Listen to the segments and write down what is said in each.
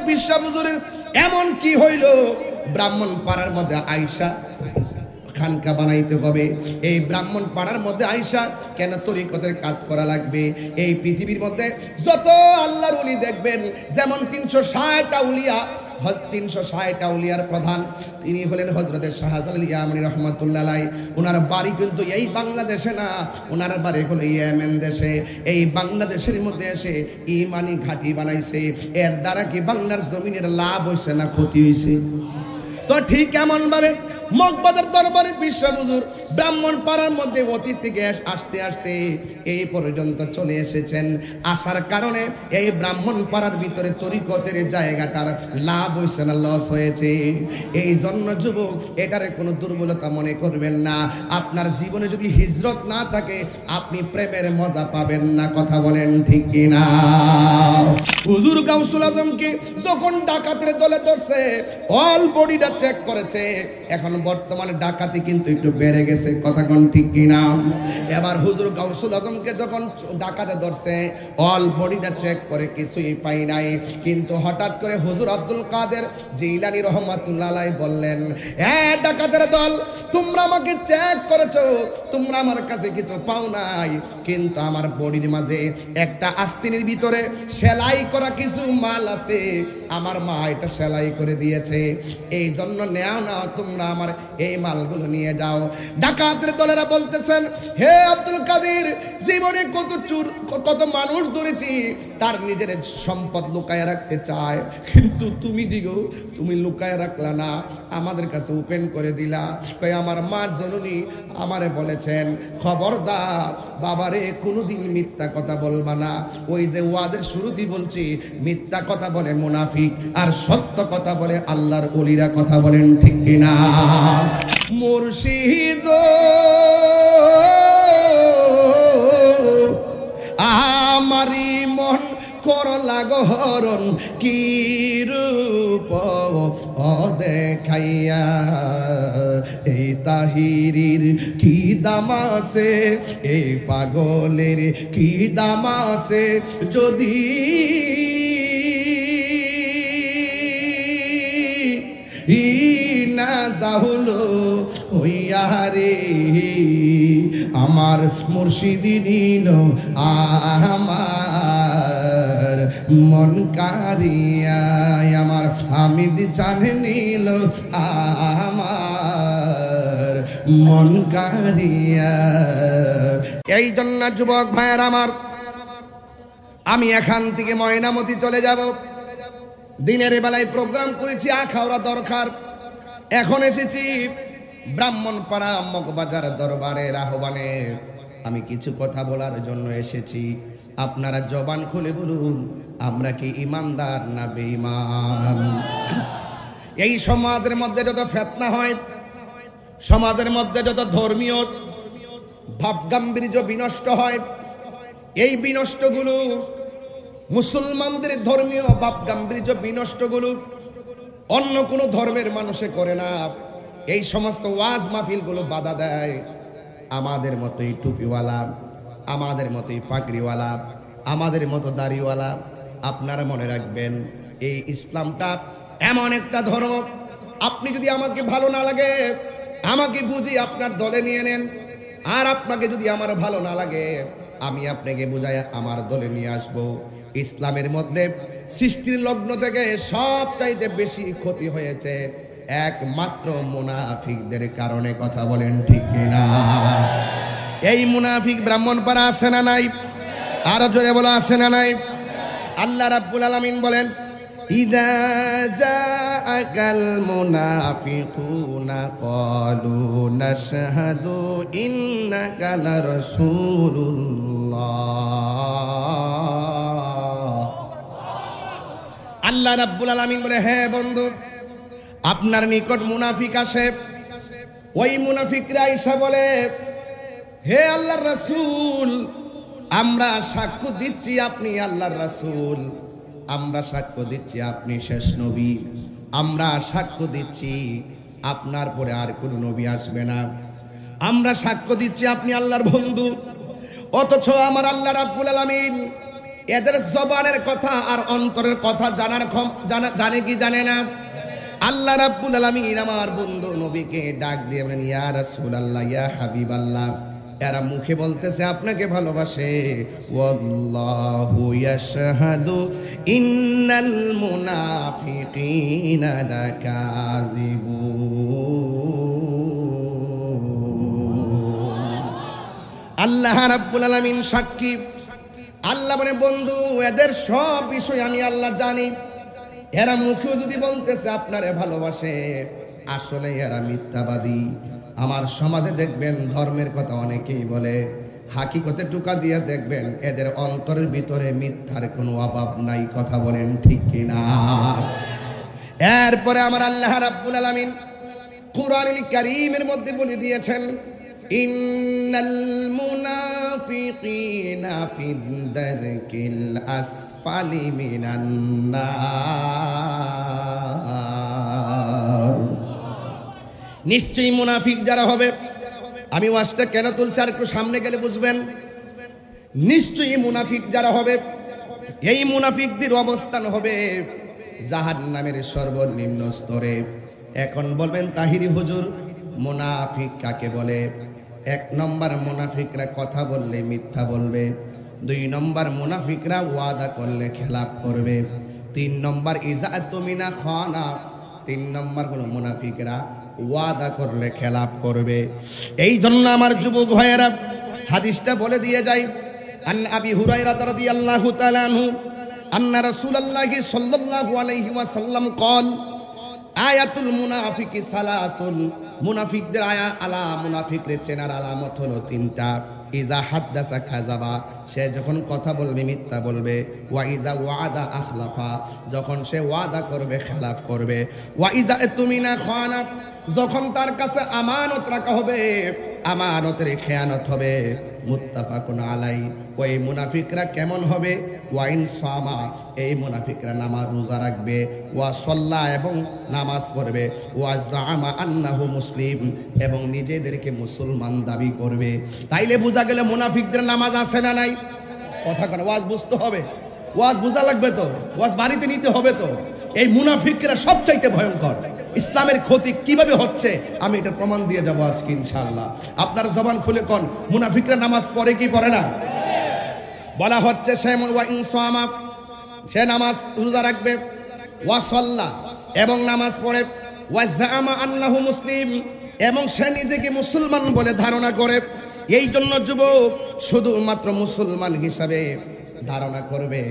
বিশ্ব হুজুরের এমন কি হইল, ব্রাহ্মণ পাড়ার মধ্যে আয়েশা খানকা বানাইতে হবে। এই ব্রাহ্মণ পাড়ার মধ্যে আয়েশা কেন তরিকতের কাজ করা লাগবে? এই পৃথিবীর মধ্যে যত আল্লাহর ওলি দেখবেন, যেমন 360 আউলিয়া, 360 আউলিয়ার প্রধান তিনি হলেন হযরতে শাহজালাল ইয়ামানি রহমাতুল্লাহ আলাইহি। ওনার বাড়ি কিন্তু এই বাংলাদেশে না, ওনার বাড়ি হলো ইয়েমেন দেশে। এই বাংলাদেশের মধ্যে এসে ইমানি ঘাঁটি বানাইছে। এর দ্বারা কি বাংলার জমিনের লাভ হইছে না ক্ষতি হইছে? তো ঠিক এমন ভাবে মগবাজার দরবারের বিশ্ব হুজুর ব্রাহ্মণ পাড়ার মধ্যে অতীত থেকে আসতে আসতে এই পর্যন্ত চলে এসেছেন। আসার কারণে এই ব্রাহ্মণ পাড়ার ভিতরে তরিকতের জায়গাটার লাভ হয়েছে না লস হয়েছে? এই জন্য যুবক, এটারে কোনো দুর্বলতা মনে করবেন না। আপনার জীবনে যদি হিজরত না থাকে, আপনি প্রেমের মজা পাবেন না। কথা বলেন ঠিক কিনা? হুজুর গাউসুল আজমকে যখন ডাকাতের দলে ধরছে, অল বডিটা চেক করেছে। এখন বর্তমানে ডাকাতি কিন্তু একটু বেড়ে গেছে। কথা কোন ঠিক কিনা? এবার হুজুর গাউসুল আজমকে যখন ডাকাতে ধরছে, অল বডিটা চেক করে কিছুই পাই নাই। কিন্তু হঠাৎ করে হুজুর আব্দুল কাদের জিলানী রহমাতুল্লাহ আলাইহি বললেন, ডাকাতের দল, তোমরা আমাকে চেক করেছো, তোমরা আমার কাছে কিছু পাও নাই, কিন্তু আমার বডির মাঝে একটা আস্তিনের ভিতরে সেলাই করা কিছু মাল আছে। আমার মা এটা সেলাই করে দিয়েছে, এই জন্য নেও না, তোমরা আমার এই মালগুলো নিয়ে যাও। ডাকাতের দলেরা বলতেছেন, হে আব্দুল কাদের, জীবনে কত মানুষ ধরেছি, তার নিজের সম্পদ লুকায় রাখতে চায়, কিন্তু তুমি লুকায় রাখলা না, আমাদের কাছে ওপেন করে দিলা। কই আমার মা জননী আমারে বলেছেন, খবরদার বাবারে, কোনোদিন মিথ্যা কথা বলবা না। ওই যে ওয়াজের শুরুতেই বলছি, মিথ্যা কথা বলে মুনাফিক, আর সত্য কথা বলে আল্লাহর ওলিরা। কথা বলেন ঠিক কিনা? মুর্শিদ আমারি মন করলা গহরণ, কি রূপ দেখাইয়া, এই তাহিরির কি দাম আছে, এই পাগলের কি দাম আছে, যদি না যাহলো হইয়া রে, আমার মুর্শিদি নিল আমার মন কারিয়া, আমার হামিদ জানে নিল আমার মন কারিয়া। এই জন্য যুবক ভাইয়ের আমার, আমি এখান থেকে ময়নামতি চলে যাব। দিনের বেলায় প্রোগ্রাম করেছি আখাউড়া দরকার, এখন এসেছি ব্রাহ্মণপাড়া মগবাজার দরবারের আহ্বানে। আমি কিছু কথা বলার জন্য এসেছি। আপনারা জবান খুলে বলুন, আমরা কি ইমানদার না বেঈমান? এই সমাজের মধ্যে যত ফিতনা হয়, সমাজের মধ্যে যত ধর্মীয় ভাবগাম্ভীর্য বিনষ্ট হয়, এই বিনষ্টগুলো, মুসলমানদের ধর্মীয় ভাবগাম্ভীর্য বিনষ্টগুলো অন্য কোনো ধর্মের মানুষে করে না। এই সমস্ত ওয়াজ মাহফিলগুলো বাধা দেয় আমাদের মতোই টুপিওয়ালা, আমাদের মতোই পাগড়িওয়ালা, আমাদের মতো দাড়িওয়ালা। আপনারা মনে রাখবেন, এই ইসলামটা এমন একটা ধর্ম, আপনি যদি আমাকে ভালো না লাগে, আমাকে বুঝি আপনার দলে নিয়ে নেন, আর আপনাকে যদি আমার ভালো না লাগে, আমি আপনাকে বুঝাই আমার দলে নিয়ে আসবো। ইসলামের মধ্যে সৃষ্টির লগ্ন থেকে সবচাইতে বেশি ক্ষতি হয়েছে একমাত্র মুনাফিকদের কারণে। কথা বলেন ঠিক কিনা? এই মুনাফিক ব্রাহ্মণপাড়া আছে না নাই? আরো জোরে বলো, আছে না নাই? আল্লাহ রাব্বুল আলামিন বলেন, ইযা জাআকাল মুনাফিকুনা ক্বালু নাশহাদু ইন্নাকা লারাসূলুল্লাহ। আল্লাহ রাব্বুল আলামিন বলে, হ্যাঁ বন্ধু, আপনার নিকট মুনাফিক আসে। ওই মুনাফিকরা আইসা বলে, হে আল্লাহর রাসূল, আমরা সাক্ষ্য দিচ্ছি আপনি আল্লাহর রাসূল, আমরা সাক্ষ্য দিচ্ছি আপনি শেষ নবী, আমরা সাক্ষ্য দিচ্ছি আপনার পরে আর কোনো নবী আসবে না, আমরা সাক্ষ্য দিচ্ছি আপনি আল্লাহর বন্ধু। অথচ আমার আল্লাহ রাব্বুল আলামিন এদের জবানের কথা আর অন্তরের কথা জানে কি জানে না? আল্লাহ রাব্বুল আলামিন আমার বন্ধু নবীকে ডাক দিয়ে বলেন, ইয়া রাসূলুল্লাহ, ইয়া হাবিবাল্লাহ, এরা মুখে বলতেছে আপনাকে ভালোবাসে, ওয়াল্লাহু ইয়াশহাদু ইন্নাল মুনাফিকিনা লাকাযিবুন। আল্লাহ রাব্বুল আলামিন সাক্ষী। আল্লাহ বলে, বন্ধু এদের সব বিষয় আমি আল্লাহ জানি। এরা মুখেও যদি বলতেছে আপনারে ভালোবাসে, আসলে এরা মিথ্যাবাদী। আমার সমাজে দেখবেন ধর্মের কথা অনেকেই বলে, হাকিকতে টুকা দিয়ে দেখবেন এদের অন্তরের ভিতরে মিথ্যার কোনো অভাব নাই। কথা বলেন ঠিক কিনা? এরপরে আমার আল্লাহ রাব্বুল আলামিন কুরআনুল কারীমের মধ্যে বলে দিয়েছেন, ইন্নাল মুনাফিকিনা ফিদ দারকিল আসফালি মিনান নার। নিশ্চয়ই মুনাফিক যারা হবে, আমি ওয়াজটা কেন তুলছি আর একটু সামনে গেলে বুঝবেন। নিশ্চয়ই মুনাফিক যারা হবে, এই মুনাফিকদের অবস্থান হবে জাহান্নামের সর্বনিম্ন স্তরে। এখন বলবেন তাহিরি হুজুর, মুনাফিক কাকে বলে? 1 নম্বর মুনাফিকরা কথা বললে মিথ্যা বলবে। 2 নম্বর মুনাফিকরা ওয়াদা করলে খেলাপ করবে। 3 নম্বর ইজা তুমিনা খানা, 3 নম্বর কোন মুনাফিকরা ওয়াদা করলে খেলাপ করবে। এই জন্য আমার যুবক ভাইয়েরা হাদিসটা বলে দিয়ে যাই। আন আবি হুরায়রা রাদিয়াল্লাহু তাআলা আনহু আন্না রাসূলুল্লাহি সাল্লাল্লাহু আলাইহি ওয়াসাল্লাম قال আয়াতুল মুনাফিকি সালাসুন। মুনাফিকদের মুনাফিকদের চেনার আলামত হলো 3টা। ইজা হাদ্দাসা কাযাবা, সে যখন কথা বলবে মিথ্যা বলবে। ওয়া ইজা ওয়াদা আখলাফা, যখন সে ওয়াদা করবে খেলাফ করবে। ওয়া ইজা তুমিনা খানা, যখন তার কাছে আমানত রাখা হবে আমানতের খেয়ানত হবে। মুত্তাফাকুন আলাই। ওই মুনাফিকরা কেমন হবে? ওয়াইন সামা, এই মুনাফিকরা নামাজ রোজা রাখবে। ওয়া সাল্লা, এবং নামাজ পড়বে। ওয়া জামা আন্নাহু মুসলিম, এবং নিজেদেরকে মুসলমান দাবি করবে। তাইলে বোঝা গেল মুনাফিকদের নামাজ আছে না নাই? কথা কেন? ওয়াজ বুঝতে হবে, ওয়াজ বোঝা লাগবে তো, ওয়াজ বাড়িতে নিতে হবে তো। এই মুনাফিকরা সবচাইতে ভয়ঙ্কর। ইসলামের ক্ষতি কিভাবে হচ্ছে আমি এটা প্রমাণ দিয়ে যাব আজকে ইনশাআল্লাহ। আপনার জবান খুলে কোন, মুনাফিকরা নামাজ পড়ে কি পড়ে না? বলা হচ্ছে সে নামাজ রোজা রাখবে। ওয়া সাল্লা, এবং নামাজ পড়ে। ওয়া জামা আন্নাহু মুসলিম, এবং সে নিজেকে মুসলমান বলে ধারণা করে। এই জন্য যুবক শুধুমাত্র মুসলমান হিসাবে ধারণা করবে,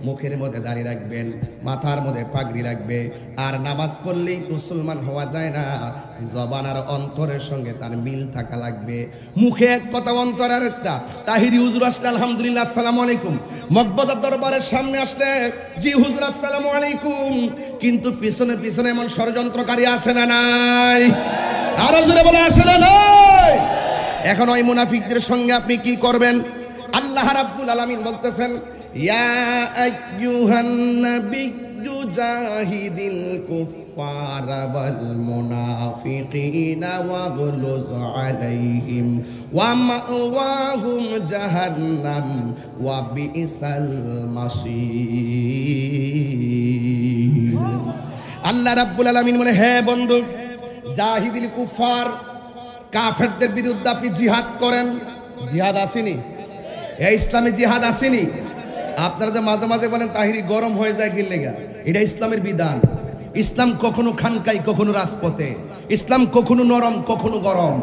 মুখের মধ্যে দাড়ি রাখবেন, মাথার মধ্যে পাগড়ি রাখবে, আর নামাজ পড়লেই মুসলমান হওয়া যায় না। জবান আর অন্তরের সঙ্গে তার মিল থাকা লাগবে। মুখে এক কথা, অন্তর আর একটা। তাহিরি হুজুর আসলে আলহামদুলিল্লাহ আসসালামু আলাইকুম, মকবদার দরবারের সামনে আসলে জি হুজুর আসসালামু আলাইকুম, কিন্তু পিছনে পিছনে এমন ষড়যন্ত্রকারী আছে না নাই? আরো জোরে বলে আছে না নাই? এখন ওই মুনাফিকদের সঙ্গে আপনি কি করবেন? আল্লাহ রাব্বুল আলামিন বলতেছেন, ইয়া আইয়ুহান নাবিয়্যু জাহিদিল কুফফারা ওয়াল মুনাফিকিনা ওয়াগলুজ আলাইহিম ওয়া মাওয়াহুম জাহান্নাম ওয়া বিসাল মাসীর। আল্লাহ রাব্বুল আলামিন বলে, হে বন্ধু, জাহিদিল কুফফার, কাফেরদের বিরুদ্ধে আপনি জিহাদ করেন। জিহাদ আসেনি? এই ইসলামে জিহাদ আসেনি? আপনারা যে মাঝে মাঝে বলেন তাহিরি গরম হয়ে যায় কি লেগা, এটা ইসলামের বিধান। ইসলাম কখনো খানকাই, কখনো রাজপথে। ইসলাম কখনো নরম, কখনো গরম।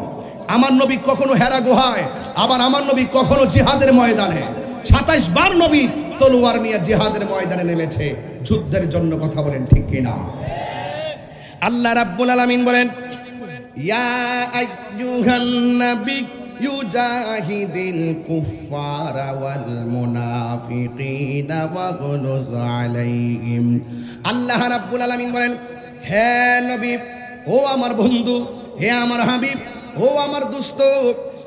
আমার নবী কখনো হেরা গুহায়, আবার আমার নবী কখনো জিহাদের ময়দানে। 27 বার নবী তলোয়ার নিয়ে জিহাদের ময়দানে নেমেছে যুদ্ধের জন্য। কথা বলেন ঠিক কিনা? আল্লাহ রাব্বুল আলামিন বলেন, ইয়া আইয়ুহান নাবিয়্যু জাহিদিল কুফফারা ওয়াল মুনাফিকিনা ওয়াগলুজ আলাইহিম। আল্লাহ রাব্বুল আলামিন বলেন, হে নবী, ও আমার বন্ধু, হে আমার হাবিব, ও আমার দোস্ত,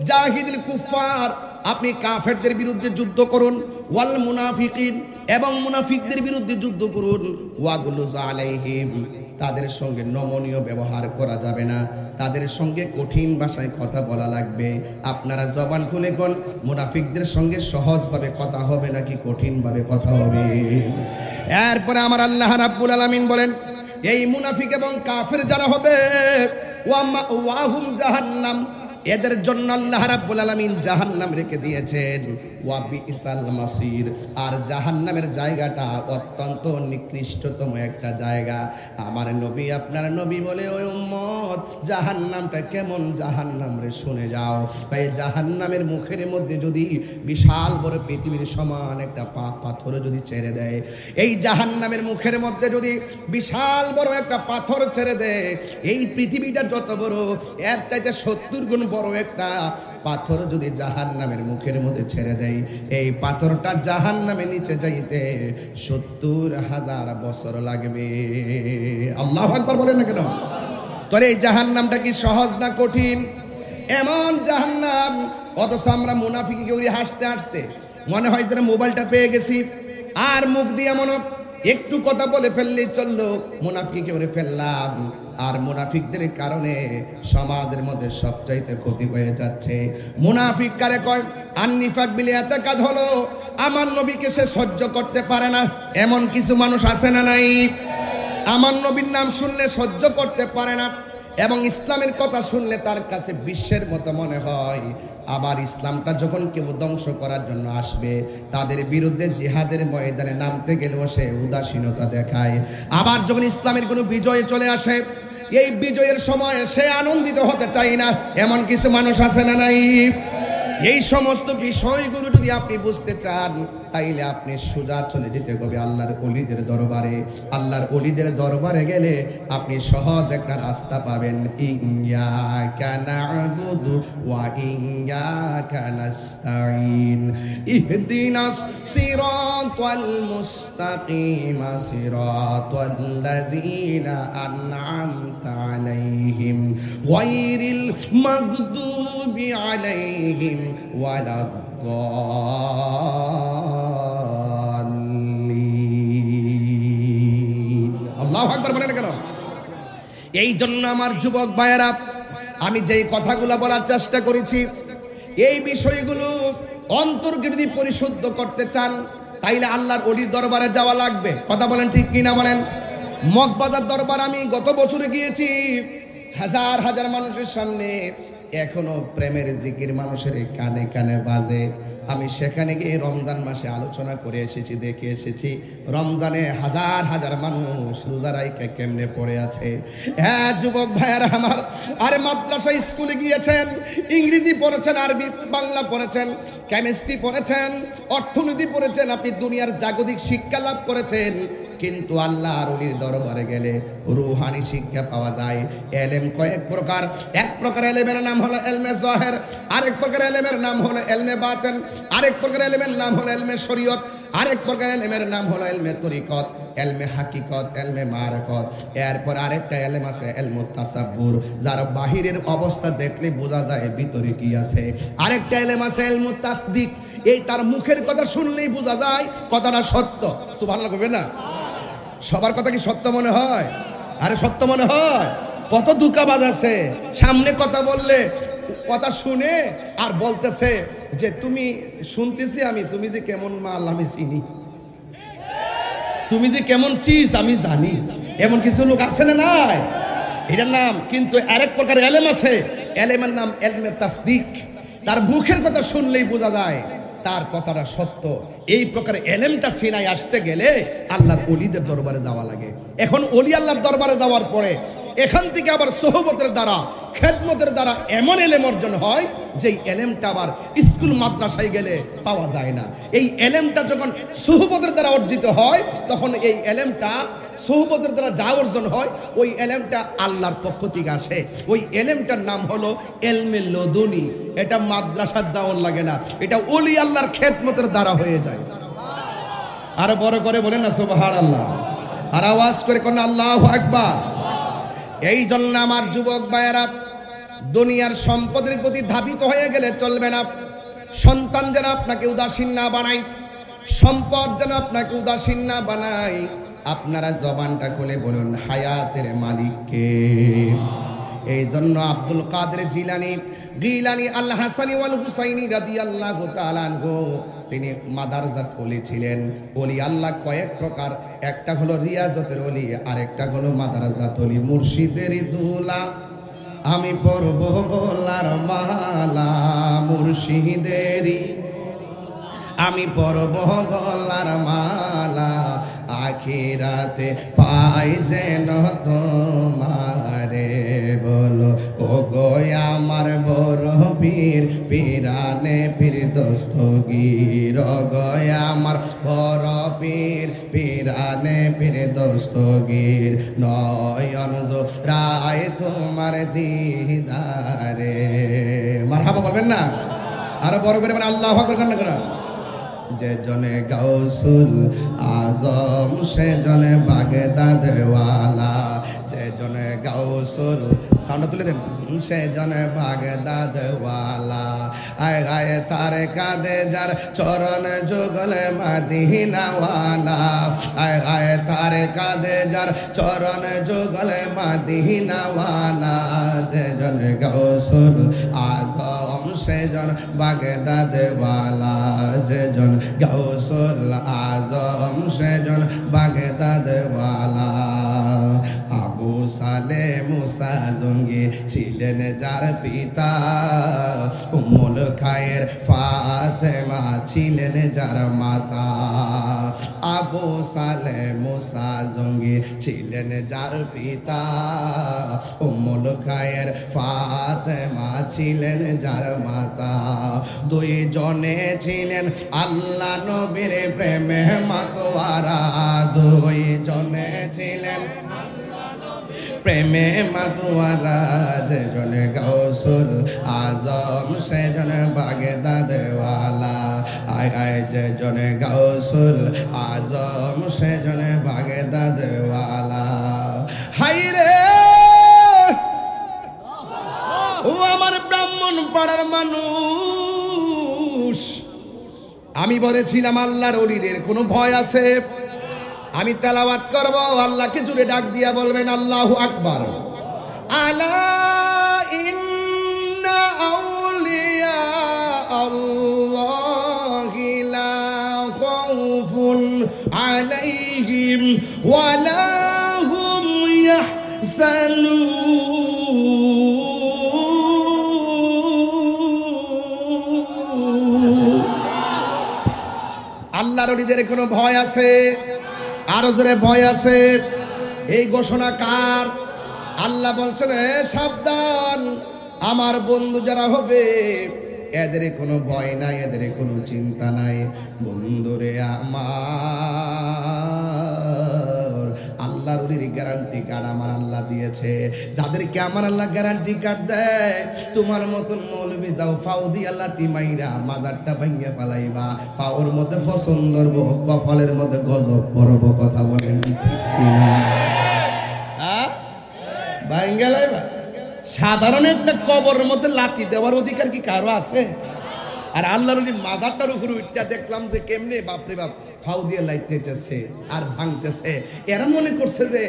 জাহিদিল কুফফার, আপনি কাফেরদের বিরুদ্ধে যুদ্ধ করুন। ওয়াল মুনাফিকিন, এবং মুনাফিকদের বিরুদ্ধে যুদ্ধ করুন। ওয়াগলুজ আলাইহিম, তাদের সঙ্গে নমনীয় ব্যবহার করা যাবে না, তাদের সঙ্গে কঠিন ভাষায় কথা বলা লাগবে। আপনারা জবান খুলে কোন মুনাফিকদের সঙ্গে সহজভাবে কথা হবে নাকি কঠিনভাবে কথা হবে? এরপরে আমার আল্লাহ রাব্বুল আলামিন বলেন, এই মুনাফিক এবং কাফের যারা হবে ওয়াহুম জাহান্নাম, এদের জন্য আল্লাহ রাব্বুল আলামিন জাহান্নাম রেখে দিয়েছেন। ওয়া বিসাল মাসির, আর জাহান্নামের জায়গাটা অত্যন্ত নিকৃষ্টতম একটা জায়গা। আমার নবী আপনার নবী বলে, ওই উম্মত জাহান্নামটা কেমন জাহান্নাম রে, শুনে যাও। তাই জাহান্নামের মুখের মধ্যে যদি বিশাল বড় পৃথিবীর সমান একটা পাথর যদি ছেড়ে দেয়, এই জাহান্নামের মুখের মধ্যে যদি বিশাল বড় একটা পাথর ছেড়ে দেয়, এই পৃথিবীটা যত বড় এর চাইতে 70 গুণ বড় একটা পাথর যদি জাহান্নামের মুখের মধ্যে ছেড়ে দেয়, এই পাথরটা জাহান্নামে নিচে যাইতে 70,000 বছর লাগবে। আল্লাহু আকবার বলেন না কেন? তাহলে এই জাহান্নামটা কি সহজ না কঠিন? এমন জাহান্নাম, অথচ আমরা মুনাফিকি কেউ হাসতে হাসতে মনে হয় যেন মোবাইলটা পেয়ে গেছি, আর মুখ দিয়ে মনে একটু কথা বলে ফেললেই চললো, মুনাফিকি কেউ ফেললাম। আর মুনাফিকদের কারণে সমাজের মধ্যে সবচাইতে ক্ষতি হয়ে যাচ্ছে। মুনাফিক কারে কয়? আন্নিফাক বিল ইতিকাদ, হলো আমার নবীকে সে সহ্য করতে পারে না, এমন কিছু মানুষ আছে না নাই? আমার নবীর নাম শুনলে সহ্য করতে পারে না, এবং ইসলামের কথা শুনলে তার কাছে বিশ্বের মতো মনে হয়। আবার ইসলামটা যখন কেউ ধ্বংস করার জন্য আসবে, তাদের বিরুদ্ধে জিহাদের ময়দানে নামতে গেলেও সে উদাসীনতা দেখায়। আবার যখন ইসলামের কোনো বিজয় চলে আসে, এই বিজয়ের সময় সে আনন্দিত হতে চায় না, এমন কিছু মানুষ আছে না নাই? এই সমস্ত বিষয়গুলো যদি আপনি বুঝতে চান, তাইলে আপনি সোজা চলে যেতে হবে আল্লাহর ওলিদের দরবারে। আল্লাহর ওলিদের দরবারে গেলে আপনি সহজ একটা রাস্তা পাবেন। ইয়্যাকা না'বুদু ওয়া ইয়্যাকা নাস্তাঈন, ইহদিনাস সিরাতাল মুস্তাকিম, সিরাতাল্লাযীনা আন'আমতা আলাইহিম গায়রিল মাগদুবি আলাইহিম ওয়ালাদ-দাল্লিন। আল্লাহু আকবার বলেন কেন? এই জন্য আমার যুবক ভাইয়েরা, আমি যেই কথাগুলো বলার চেষ্টা করেছি, এই বিষয়গুলো অন্তরকে যদি পরিশুদ্ধ করতে চান, তাইলে আল্লাহর ওলির দরবারে যাওয়া লাগবে। কথা বলেন ঠিক কিনা বলেন? মগবাজার দরবার আমি গত বছরে গিয়েছি, হাজার হাজার মানুষের সামনে এখনো প্রেমের জিকির মানুষের কানে কানে বাজে। আমি সেখানে গিয়ে রমজান মাসে আলোচনা করে এসেছি, দেখে এসেছি রমজানে হাজার হাজার মানুষ রোজা রাইখা কেমনে পড়ে আছে। হ্যাঁ যুবক ভাইয়ারা আমার, আরে মাদ্রাসা স্কুলে গিয়েছেন, ইংরেজি পড়েছেন, আরবি বাংলা পড়েছেন, কেমিস্ট্রি পড়েছেন, অর্থনীতি পড়েছেন, আপনি দুনিয়ার জাগতিক শিক্ষা লাভ করেছেন, কিন্তু আল্লাহর ওলির দরবারে গেলে রূহানি শিক্ষা পাওয়া যায়। এলেম কয়েক প্রকার, এক প্রকার এলেমের নাম হলো এলমে যাহির, আরেক প্রকার এলেমের নাম হলো এলমে বাতিন, আরেক প্রকার এলেমের নাম হলো এলমে শরীয়ত, আরেক প্রকার এলেমের নাম হলো এলমে তরিকত, এলমে হাকিকত, এলমে মারিফত। এরপর আরেকটা এলেম আছে এলমুত তাসাব্বুর, যার বাহিরের অবস্থা দেখলে বোঝা যায় ভিতরে কি আছে। আরেকটা এলেম আছে এলমুত তাসদিক, এই তার মুখের কথা শুনলেই বোঝা যায় কথাটা সত্য। সুবহানাল্লাহ কইবেন না? সবার কথা কি সত্য মনে হয়? আরে সত্য মনে হয়? কত ধোঁকাবাজ আছে, সামনে কথা বললে কথা শুনে আর বলতেছে যে তুমি শুনতেছি আমি, তুমি যে কেমন মাল আমি চিনি, তুমি যে কেমন চিজ আমি জানি। এমন কিছু লোক আছে না নাই? এটার নাম কিন্তু আরেক প্রকার এলেম আছে, এলেমের নাম এলমে তাসদিক। তার মুখের কথা শুনলেই বোঝা যায় তার কথাটা সত্য। এই প্রকার এলেমটা সিনায় আসতে গেলে আল্লাহর ওলিদের দরবারে যাওয়া লাগে। এখন ওলি আল্লাহর দরবারে যাওয়ার পরে এখান থেকে আবার সোহবতের দ্বারা, খেদমতের দ্বারা এমন এলেম অর্জন হয় যেই এলেমটা আবার স্কুল মাদ্রাসায় গেলে পাওয়া যায় না। এই এলেমটা যখন সোহবতের দ্বারা অর্জিত হয়, তখন এই এলেমটা সোহবতের দ্বারা যা অর্জন হয়, ওই এলেমটা আল্লাহর পক্ষ থেকে আসে। ওই এলেমটার নাম হলো এলমে লদুনি। এটা মাদ্রাসার যাওয়ার লাগে না, এটা ওলি আল্লাহর খেদমতের দ্বারা হয়ে যায়। আরো বড় করে বলেন না সুবহানাল্লাহ, আর আওয়াজ করে কোন আল্লাহু আকবার। এই জন্য আমার যুবক ভাইয়েরা, দুনিয়ার সম্পদের প্রতি ধাবিত হয়ে গেলে চলবে না। সন্তান যেন আপনাকে উদাসীন না বানায়, সম্পদ যেন আপনাকে উদাসীন না বানায়। আপনারা জবানটা খুলে বলুন হায়াতের মালিক কে? এই জন্য আব্দুল কাদের জিলানী গিলানী আল হাসানি ওয়াল হুসাইনি রাদিয়াল্লাহু তাআলা আনহু তিনি মাদারজাত ওলি ছিলেন। ওলি আল্লাহ কয়েক প্রকার, একটা হলো রিয়াজতের ওলি, আরেকটা হলো মাদারজাত ওলি। মুর্শিদের দুলা আমি পরব গলার মালা, মুর্শিদেরই আমি পরব গলার মালা, আখিরাতে পাই যেন তোমারে। বলো ও গো আমার বড় পীর, পিরানে পীর দস্তগীর। ও গো আমার বড় পীর, পিরানে পীর দস্তগীর। নয়ন জোড়ায় তোমার দিদারে। মারহাবা বলবেন না? আরো বড় করে মানে আল্লাহু আকবার কান্না করা। যে জনে গাউসুল আজম সে জনে বাগদাদ ওয়ালা, যে জনে গাউসুল সাউন্ড তুলে দেন, সে জনে বাগদাদ ওয়ালা। আয় আয় তার কাঁধে যার চরণ যুগলে মদিনা ওয়ালা, আয় আয় তার কাঁধে যার চরণ যুগলে মদিনা ওয়ালা। যে জনে গাউসুল আজম সে জন বাগদাদ ওয়ালা, যে জন গাউসুল আজম সেজন বাগদাদ ওয়ালা। আবু সালে মুসা জঙ্গি ছিলেন যার পিতা, উম্মুল খায়ের ফাতেমা ছিলেন যার মাতা। আবু সালে মুসা জঙ্গি ছিলেন যার পিতা, উম্মুল খায়ের ফাতেমা ছিলেন যার মাতা। দুই জনে ছিলেন আল্লাহ নবীর প্রেমে মাতোয়ারা, দুই জনে ছিলেন প্রেমে মাতোয়ারা। যে জনে গাউসুল আজম সে জনে বাগদাদ ওয়ালা, আয় আয় যে জনে গাউসুল আজম সে জনে বাগদাদ ওয়ালা। হাই রে ও আমার ব্রাহ্মণ পাড়ার মানুষ, আমি বলেছিলাম আল্লাহর ওলিদের কোনো ভয় আছে? আমি তেলাওয়াত করব, আল্লাহকে জুড়ে ডাক দিয়া বলবেন আল্লাহু আকবার। আলা ইন্না আউলিয়া আল্লাহি লা খাউফুন আলাইহিম ওয়া লা হুম ইয়াহজানুন। আল্লাহর ওলিদের কোনো ভয় আছে? আরো জোরে ভয় আছে? এই ঘোষণা কার? আল্লাহ বলছেন সাবধান, আমার বন্ধু যারা হবে এদের কোনো ভয় নাই, এদের কোনো চিন্তা নাই। বন্ধুরে আমার আল্লাহর ওলির গ্যারান্টি কার্ড আমার আল্লাহ দিয়েছে। যাদেরকে আমার আল্লাহ গ্যারান্টি কার্ড দেয়, তোমার মতন মৌলবি যাও ফাউ দিয়া লাতি মাইরা মাজারটা ভাঙ্গিয়া পালাইবা, পাওর মধ্যে পছন্দ করব, কপালের মধ্যে গজব পড়ব। কথা বলেন ঠিক কিনা? ভাঙ্গা লাইবা? সাধারণ একটা কবরের মধ্যে লাতি দেওয়ার অধিকার কি কারো আছে? আর আল্লাহর ওলি মাজারটার উপরে উঠটা দেখলাম যে কেমনে বাপরে বাপ ফাউ দিয়ে লাইতেছে আর ভাঙতেছে। এরা মনে করছে যে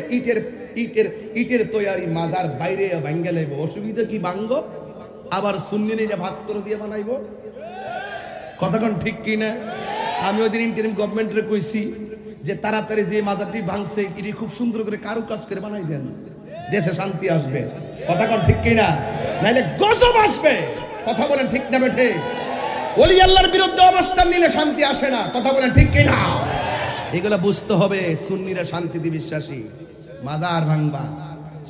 ইটের তৈরি মাজার বাইরে ভাঙ্গা লাইব, অসুবিধা কি? ভাঙ্গ আবার সুন্নিরা ভাত করে দিয়ে বানাইব। কতক্ষণ ঠিক কি না? আমি ওই দিন ইন্টারিম গভর্নমেন্টের কইছি যে তাড়াতাড়ি যে মাজারটি ভাঙছে এটি খুব সুন্দর করে কারু কাজ করে বানাই দেন, দেশে শান্তি আসবে। কতক্ষণ ঠিক কি না? নাইলে গজব আসবে। কথা বলেন ঠিক না বেঠে? ওলি আল্লাহর বিরুদ্ধে অবস্থান নিলে শান্তি আসে না। কথা বলেন ঠিক কি না? এগুলা বুঝতে হবে। সুন্নিরা শান্তিতে বিশ্বাসী, মাজার ভাঙবা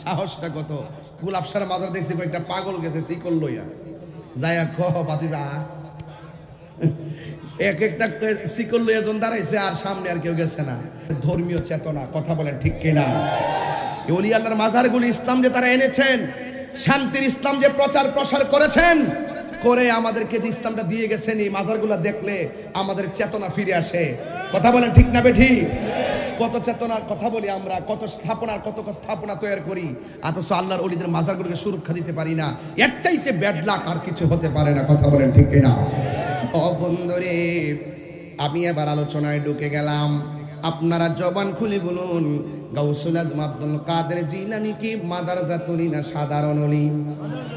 সাহসটা কত! গুলাবশার মাজার দেখছি কয়েকটা পাগল গেছে শিকল লইয়া, যাইয়া কহ বাতি যা, এক একটা শিকল লইয়া জন দাঁড়াইছে আর সামনে আর কেউ গেছে না। ধর্মীয় চেতনা। কথা বলেন ঠিক কিনা? ওলি আল্লাহর মাজারগুলি ইসলাম যে তারা এনেছেন, শান্তির ইসলাম যে প্রচার প্রসার করেছেন, করে আমাদেরকে যে ইসলামটা দিয়ে গেছেন, এই মাজারগুলা দেখলে আমাদের চেতনা ফিরে আসে। কথা বলেন ঠিক না বেঠি? কত চেতনার কথা বলি আমরা, কত স্থাপনা তৈরি করি, অথচ আল্লাহর ওলিদের মাজারগুলোকে সুরক্ষা দিতে পারি না। এর চাইতে ব্যাড লাক আর কিছু হতে পারে না। কথা বলেন ঠিক কিনা? ও বন্ধুরে, আমি এবার আলোচনায় ঢুকে গেলাম। আপনারা জবান খুলে বলুন, গাউসুল আজম আব্দুল কাদের জিলানী কি মাদারজাত ওলি না সাধারণ ওলি?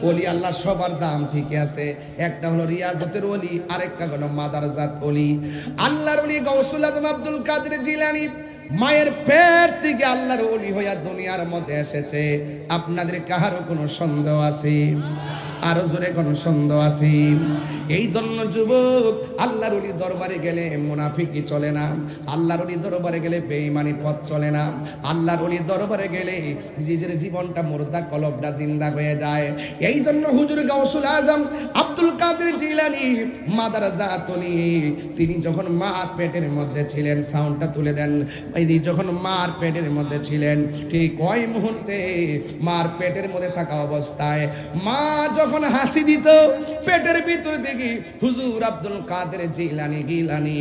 ওলি আল্লাহ সবার দাম ঠিক আছে, একটা হলো রিয়াজতের ওলি, আরেকটা হলো মাদারজাত ওলি। আল্লাহর ওলি গাউসুল আজম আব্দুল কাদের জিলানী মায়ের পেট থেকে আল্লাহর ওলি হইয়া দুনিয়ার মধ্যে এসেছে। আপনাদের কাহারও কোনো সন্দেহ আছে? আরো জোরে কোন সন্দেহ আছে? এই জন্য যুবক, আল্লাহর ওলির দরবারে গেলে মুনাফিকি চলে না, আল্লাহর ওলির দরবারে গেলে বেঈমানি পথ চলে না, আল্লাহর ওলির দরবারে গেলে নিজের জীবনটা মুর্দা কলবটা জিন্দা হয়ে যায়। এই জন্য হুজুর গাউসুল আজম আব্দুল কাদের জিলানী মাদারজাত ওলি, তিনি যখন মার পেটের মধ্যে ছিলেন, সাউন্ডটা তুলে দেন, এই যখন মার পেটের মধ্যে ছিলেন, ঠিক ওই মুহূর্তে মার পেটের মধ্যে থাকা অবস্থায় মা যখন হাসি দিত, পেটের ভিতর থেকে হুজুর আব্দুল কাদের জিলানী গিলানী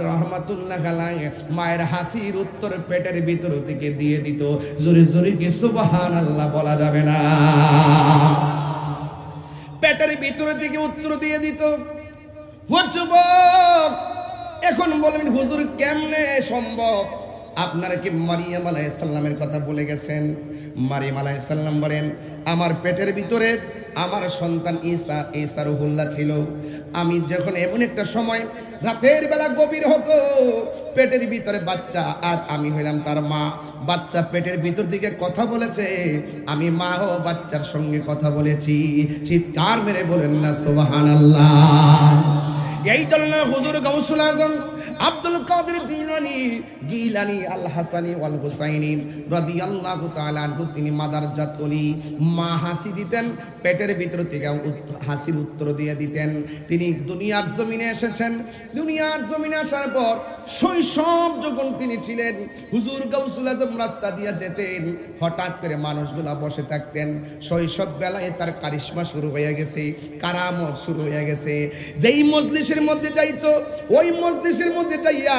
রহমাতুল্লাহ আলাইহি মায়ের হাসির উত্তর পেটের ভিতর থেকে দিয়ে দিত। জোরে জোরে কি সুবহানাল্লাহ বলা যাবে না? পেটের ভিতর থেকে উত্তর দিয়ে দিত। যুবক, এখন বলেন হুজুর কেমনে সম্ভব? আপনারা কি মারিয়াম আলাইহিস সালামের কথা ভুলে গেছেন? মারিয়াম আলাইহিস সালাম বলেন, আমার পেটের ভিতরে আমার সন্তান ঈসা রুহুল্লাহ ছিল। আমি যখন এমন একটা সময় রাতের বেলা গভীর হতো, পেটের ভিতরে বাচ্চা আর আমি হইলাম তার মা। বাচ্চা পেটের ভিতর থেকে কথা বলেছে, আমি মা ও বাচ্চার সঙ্গে কথা বলেছি। চিৎকার মেরে বলেন না সুবহানাল্লাহ। এই জন্য হুজুর গাউসুল আজম আব্দুল কাদের গিলানী আল হাসানি ওয়াল হুসাইনি রাদিয়াল্লাহু তাআলা আনহু, তিনি মাদারজাত ওলি। মা হাসি দিতেন, পেটের ভিতর থেকে হাসির উত্তর দিয়ে দিতেন। তিনি দুনিয়ার জমিনে এসেছেন। দুনিয়ার জমিনে আসার পর শৈশব যখন তিনি ছিলেন, হুজুর গাউসুল আজম রাস্তা দিয়ে যেতেন, হঠাৎ করে মানুষগুলা বসে থাকতেন। শৈশব বেলায় তার কারিশমা শুরু হয়ে গেছে, কারামত শুরু হয়ে গেছে। যেই মজলিসের মধ্যে যাইতো, ওই মজলিসের মধ্যে যাইয়া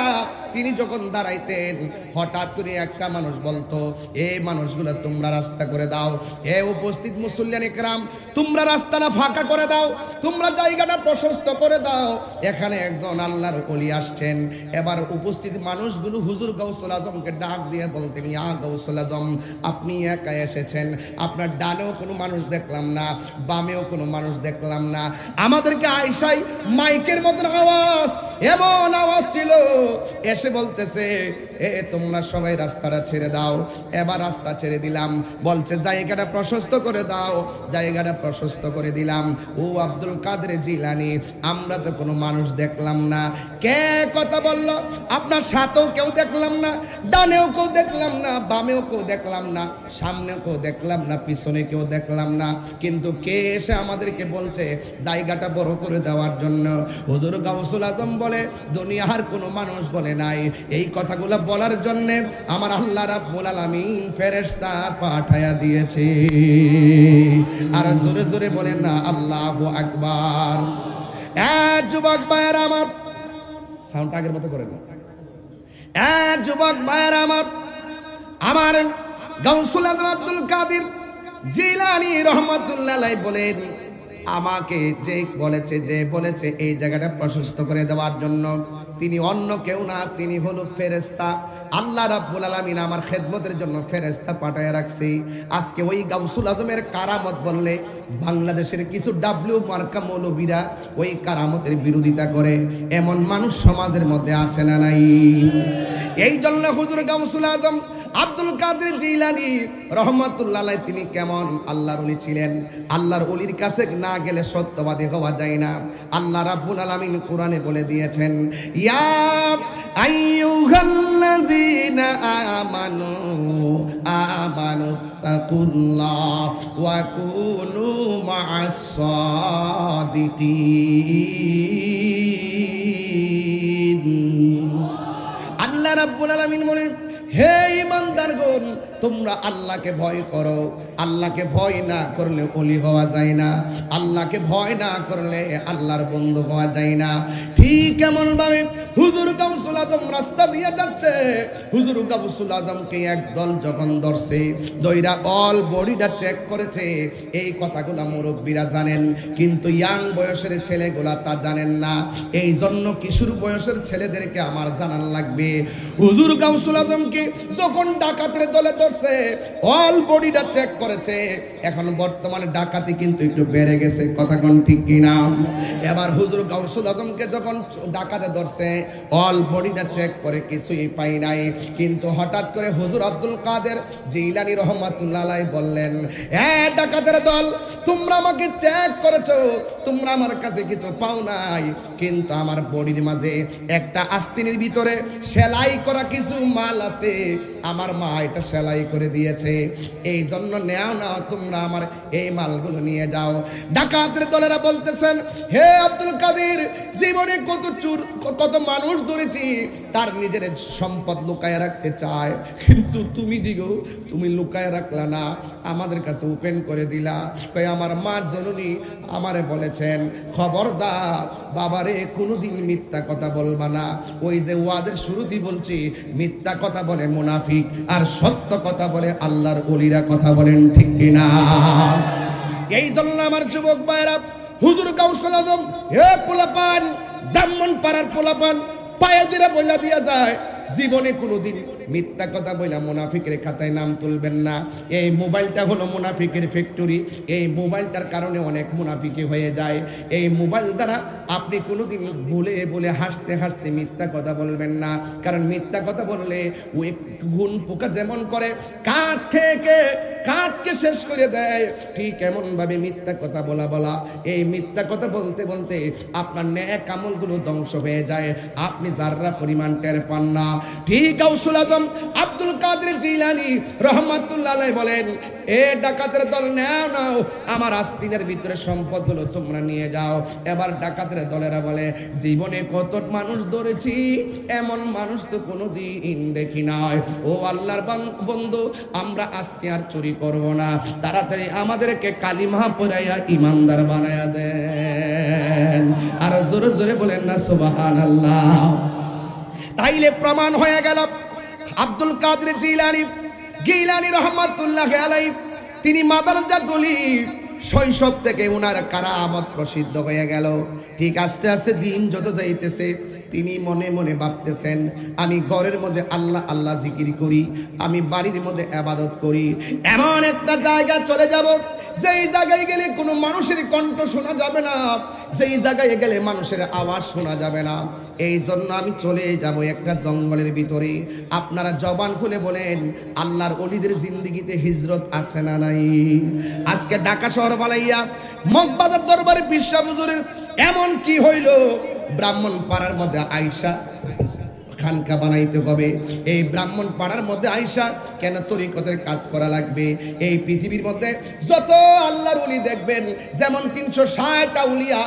তিনি যখন দাঁড়াইতেন, হঠাৎ করে একটা মানুষ বলতো, এই মানুষগুলো তোমরা রাস্তা করে দাও, এ উপস্থিত মুসল্লিয়ান ইকরাম তোমরা রাস্তাটা ফাঁকা করে দাও, তোমরা জায়গাটা প্রশস্ত করে দাও, এখানে একজন আল্লাহর ওলি আসছেন। এবার উপস্থিত মানুষগুলো হুজুর গাউসুল আজমকে ডাক দিয়ে বলতেন, ইয়া গাউসুল আজম, আপনি একা এসেছেন, আপনার ডানেও কোনো মানুষ দেখলাম না, বামেও কোনো মানুষ দেখলাম না। আমাদেরকে আইসাই মাইকের মতন আওয়াজ, এমন আওয়াজ ছিল, এসে বলতেছে, এ তোমরা সবাই রাস্তাটা ছেড়ে দাও। এবার রাস্তা ছেড়ে দিলাম, বলছে জায়গাটা প্রশস্ত করে দাও, জায়গাটা প্রশস্ত করে দিলাম। ও আব্দুল কাদের জিলানী, আমরা তো কোনো মানুষ দেখলাম না। কে কথা বলল? আপনার সাথেও কেউ দেখলাম না, ডানেও কেউ দেখলাম না, বামেও কেউ দেখলাম না, সামনেও কেউ দেখলাম না, পিছনে কেউ দেখলাম না, কিন্তু কে এসে আমাদেরকে বলছে জায়গাটা বড় করে দেওয়ার জন্য? হুজুর গাউসুল আজম বলে, দুনিয়ার কোনো মানুষ বলে নাই। এই কথাগুলো বলার জন্য আমার আল্লাহ রাব্বুল আলামিন ফেরেশতা পাঠায়া দিয়েছে। আর জোরে জোরে বলেন না আল্লাহু আকবার। যুবক ভাইয়েরা আমার, সাউন্ড আগের মতো করেন। যুবক ভাইয়েরা আমার গাউসুল আজম আব্দুল কাদের জিলানী রহমাতুল্লাহ আলাইহি বলেন, আমাকে যে বলেছে এই জায়গাটা প্রশস্ত করে দেওয়ার জন্য, তিনি অন্য কেউ না, তিনি হলো ফেরেশতা। আল্লাহ রাব্বুল আলামিন আমার খেদমতের জন্য ফেরেশতা পাঠায় রাখছে। আজকে ওই গাউসুল আজমের কারামত বললে বাংলাদেশের কিছু ডাব্লিউ মার্কা মৌলবীরা ওই কারামতের বিরোধিতা করে, এমন মানুষ সমাজের মধ্যে আছে না নাই? এই জন্য হুজুর গাউসুল আজম আব্দুল কাদের জিলানী রহমাতুল্লাহ আলাইহি তিনি কেমন আল্লাহর ওলি ছিলেন। আল্লাহর ওলির কাছে না গেলে সত্যবাদী হওয়া যায় না। আল্লাহ রাব্বুল আলামিন কোরআনে বলে দিয়েছেন, ইয়া আইয়ুহাল্লাযীনা আমানুত্তাকুল্লাহ ওয়া কুনু মা'আস সাদিকিন। আল্লাহ রাব্বুল আলামিন বলেন, হে ঈমানদারগণ, তোমরা আল্লাহকে ভয় করো। আল্লাহকে ভয় না করলে ওলি হওয়া যায় না, আল্লাহকে ভয় না করলে আল্লাহর বন্ধু হওয়া যায় না। ঠিক এমন ভাবে হুজুর গাউসুল আজম রাস্তা দিয়ে যাচ্ছে, হুজুর গাউসুল আজমকে একদল যখন ধরছে, দইরা অল বডিটা চেক করেছে। এই কথাগুলো মুরব্বীরা জানেন, কিন্তু ইয়াং বয়সের ছেলেগুলা তা জানেন না। এই জন্য কিশোর বয়সের ছেলেদেরকে আমার জানান লাগবে। হুজুর গাউসুল আজমকে যখন ডাকাতের দলে ধরছে, অল বডিটা চেক করেছে। এখন বর্তমানে ডাকাতি কিন্তু একটু বেড়ে গেছে, কথা কোন ঠিক কিনা? এবার হুজুর গাউসুল আজমকে যখন ডাকাতে ধরছে, অল বডিটা চেক করে কিছুই পাই নাই। কিন্তু হঠাৎ করে হুজুর আব্দুল কাদের জিলানী রহমাতুল্লাহ আলাইহি বললেন, ডাকাতের দল, তোমরা আমাকে চেক করেছো, তোমরা আমার কাছে কিছু পাও নাই, কিন্তু আমার বডির মাঝে একটা আস্তিনের ভিতরে সেলাই করা কিছু মাল আছে, আমার মা এটা সেলাই করে দিয়েছে, এই জন্য নেও না, তোমরা আমার এই মালগুলো নিয়ে যাও। ডাকাতের দলেরা বলতেছেন, হে আব্দুল কাদের, জীবনে কত মানুষ ধরেছি, তার নিজের সম্পদ লুকায় রাখতে চায়, কিন্তু তুমি লুকায় রাখলা না, আমাদের কাছে ওপেন করে দিলা। কই আমার মা জননী আমারে বলেছেন, খবরদার বাবারে, কোনোদিন মিথ্যা কথা বলবা না। ওই যে ওয়াজের শুরুতেই বলছি, মিথ্যা কথা বলে মুনাফিক, আর সত্য কথা বলে আল্লাহর ওলিরা, কথা বলেন ঠিক কিনা? এই জন্য আমার যুবক ভাইরা, হুজুর গাউসুল আজম, হে পোলাপান, ব্রাহ্মণপাড়ার পোলাপান, পায়ে ধরে বইলা দিয়া যায়, জীবনে কোনোদিন মিথ্যা কথা বইলা মুনাফিকের খাতায় নাম তুলবেন না। এই মোবাইলটা হলো মুনাফিকের ফ্যাক্টরি। এই মোবাইলটার কারণে অনেক মুনাফিকি হয়ে যায়। এই মোবাইল দ্বারা আপনি কোনোদিন বলে হাসতে হাসতে মিথ্যা কথা বলবেন না, কারণ মিথ্যা কথা বললে ওই গুণ পোকা যেমন করে কাঠকে শেষ করে দেয়, ঠিক এমন ভাবে মিথ্যা কথা বলা এই মিথ্যা কথা বলতে বলতে আপনার নেক আমলগুলো ধ্বংস হয়ে যায়, আপনি যাররা পরিমাণ টের পান না। ঠিক গাউসুল আজম আব্দুল কাদের জিলানী রহমাতুল্লাহ আলাইহি বলেন, ডাকাতের দল, নাও আমার আস্তিনের ভিতরে সম্পদগুলো তোমরা নিয়ে যাও। এবার ডাকাতের দলেরা বলে, জীবনে কত মানুষ ধরেছি, এমন মানুষ তো কোনোদিন দেখি নাই। ও আল্লাহর বন্ধু, আমরা আজকে আর চুরি করব না, তাড়াতাড়ি আমাদেরকে কালিমা পড়াইয়া ইমানদার বানায়া দেন। আর জোরে জোরে বলেন না সুবহানাল্লাহ। তাইলে প্রমাণ হয়ে গেল, আব্দুল কাদের জিলানী রহমাতুল্লাহ আলাইহি, তিনি মাদারজাত ওলি, শৈশব থেকে উনার কারামত প্রসিদ্ধ হয়ে গেল। ঠিক আস্তে আস্তে দিন যত যাইতেছে, তিনি মনে মনে ভাবতেছেন, আমি ঘরের মধ্যে আল্লাহ আল্লাহ জিকির করি, আমি বাড়ির মধ্যে ইবাদত করি, এমন একটা জায়গা চলে যাব যেই জায়গায় গেলে কোনো মানুষের কণ্ঠ শোনা যাবে না, যেই জায়গায় গেলে মানুষের আওয়াজ শোনা যাবে না। এই জন্য আমি চলে যাব একটা জঙ্গলের ভিতরে। আপনারা জবান খুলে বলেন, আল্লাহর ওলিদের জিন্দেগিতে হিজরত আছে না নাই? আজকে ঢাকা শহর বালাইয়া মগবাজার দরবারে বিশ্ব হুজুরের এমন কি হইল, ব্রাহ্মণপাড়ার মধ্যে আইসা খানকা বানাইতে হবে। এই ব্রাহ্মণ পাড়ার মধ্যে আইসা কেন তরিকতের কাজ করা লাগবে? এই পৃথিবীর মধ্যে যত আল্লাহর ওলি দেখবেন, যেমন 360টা উলিয়া,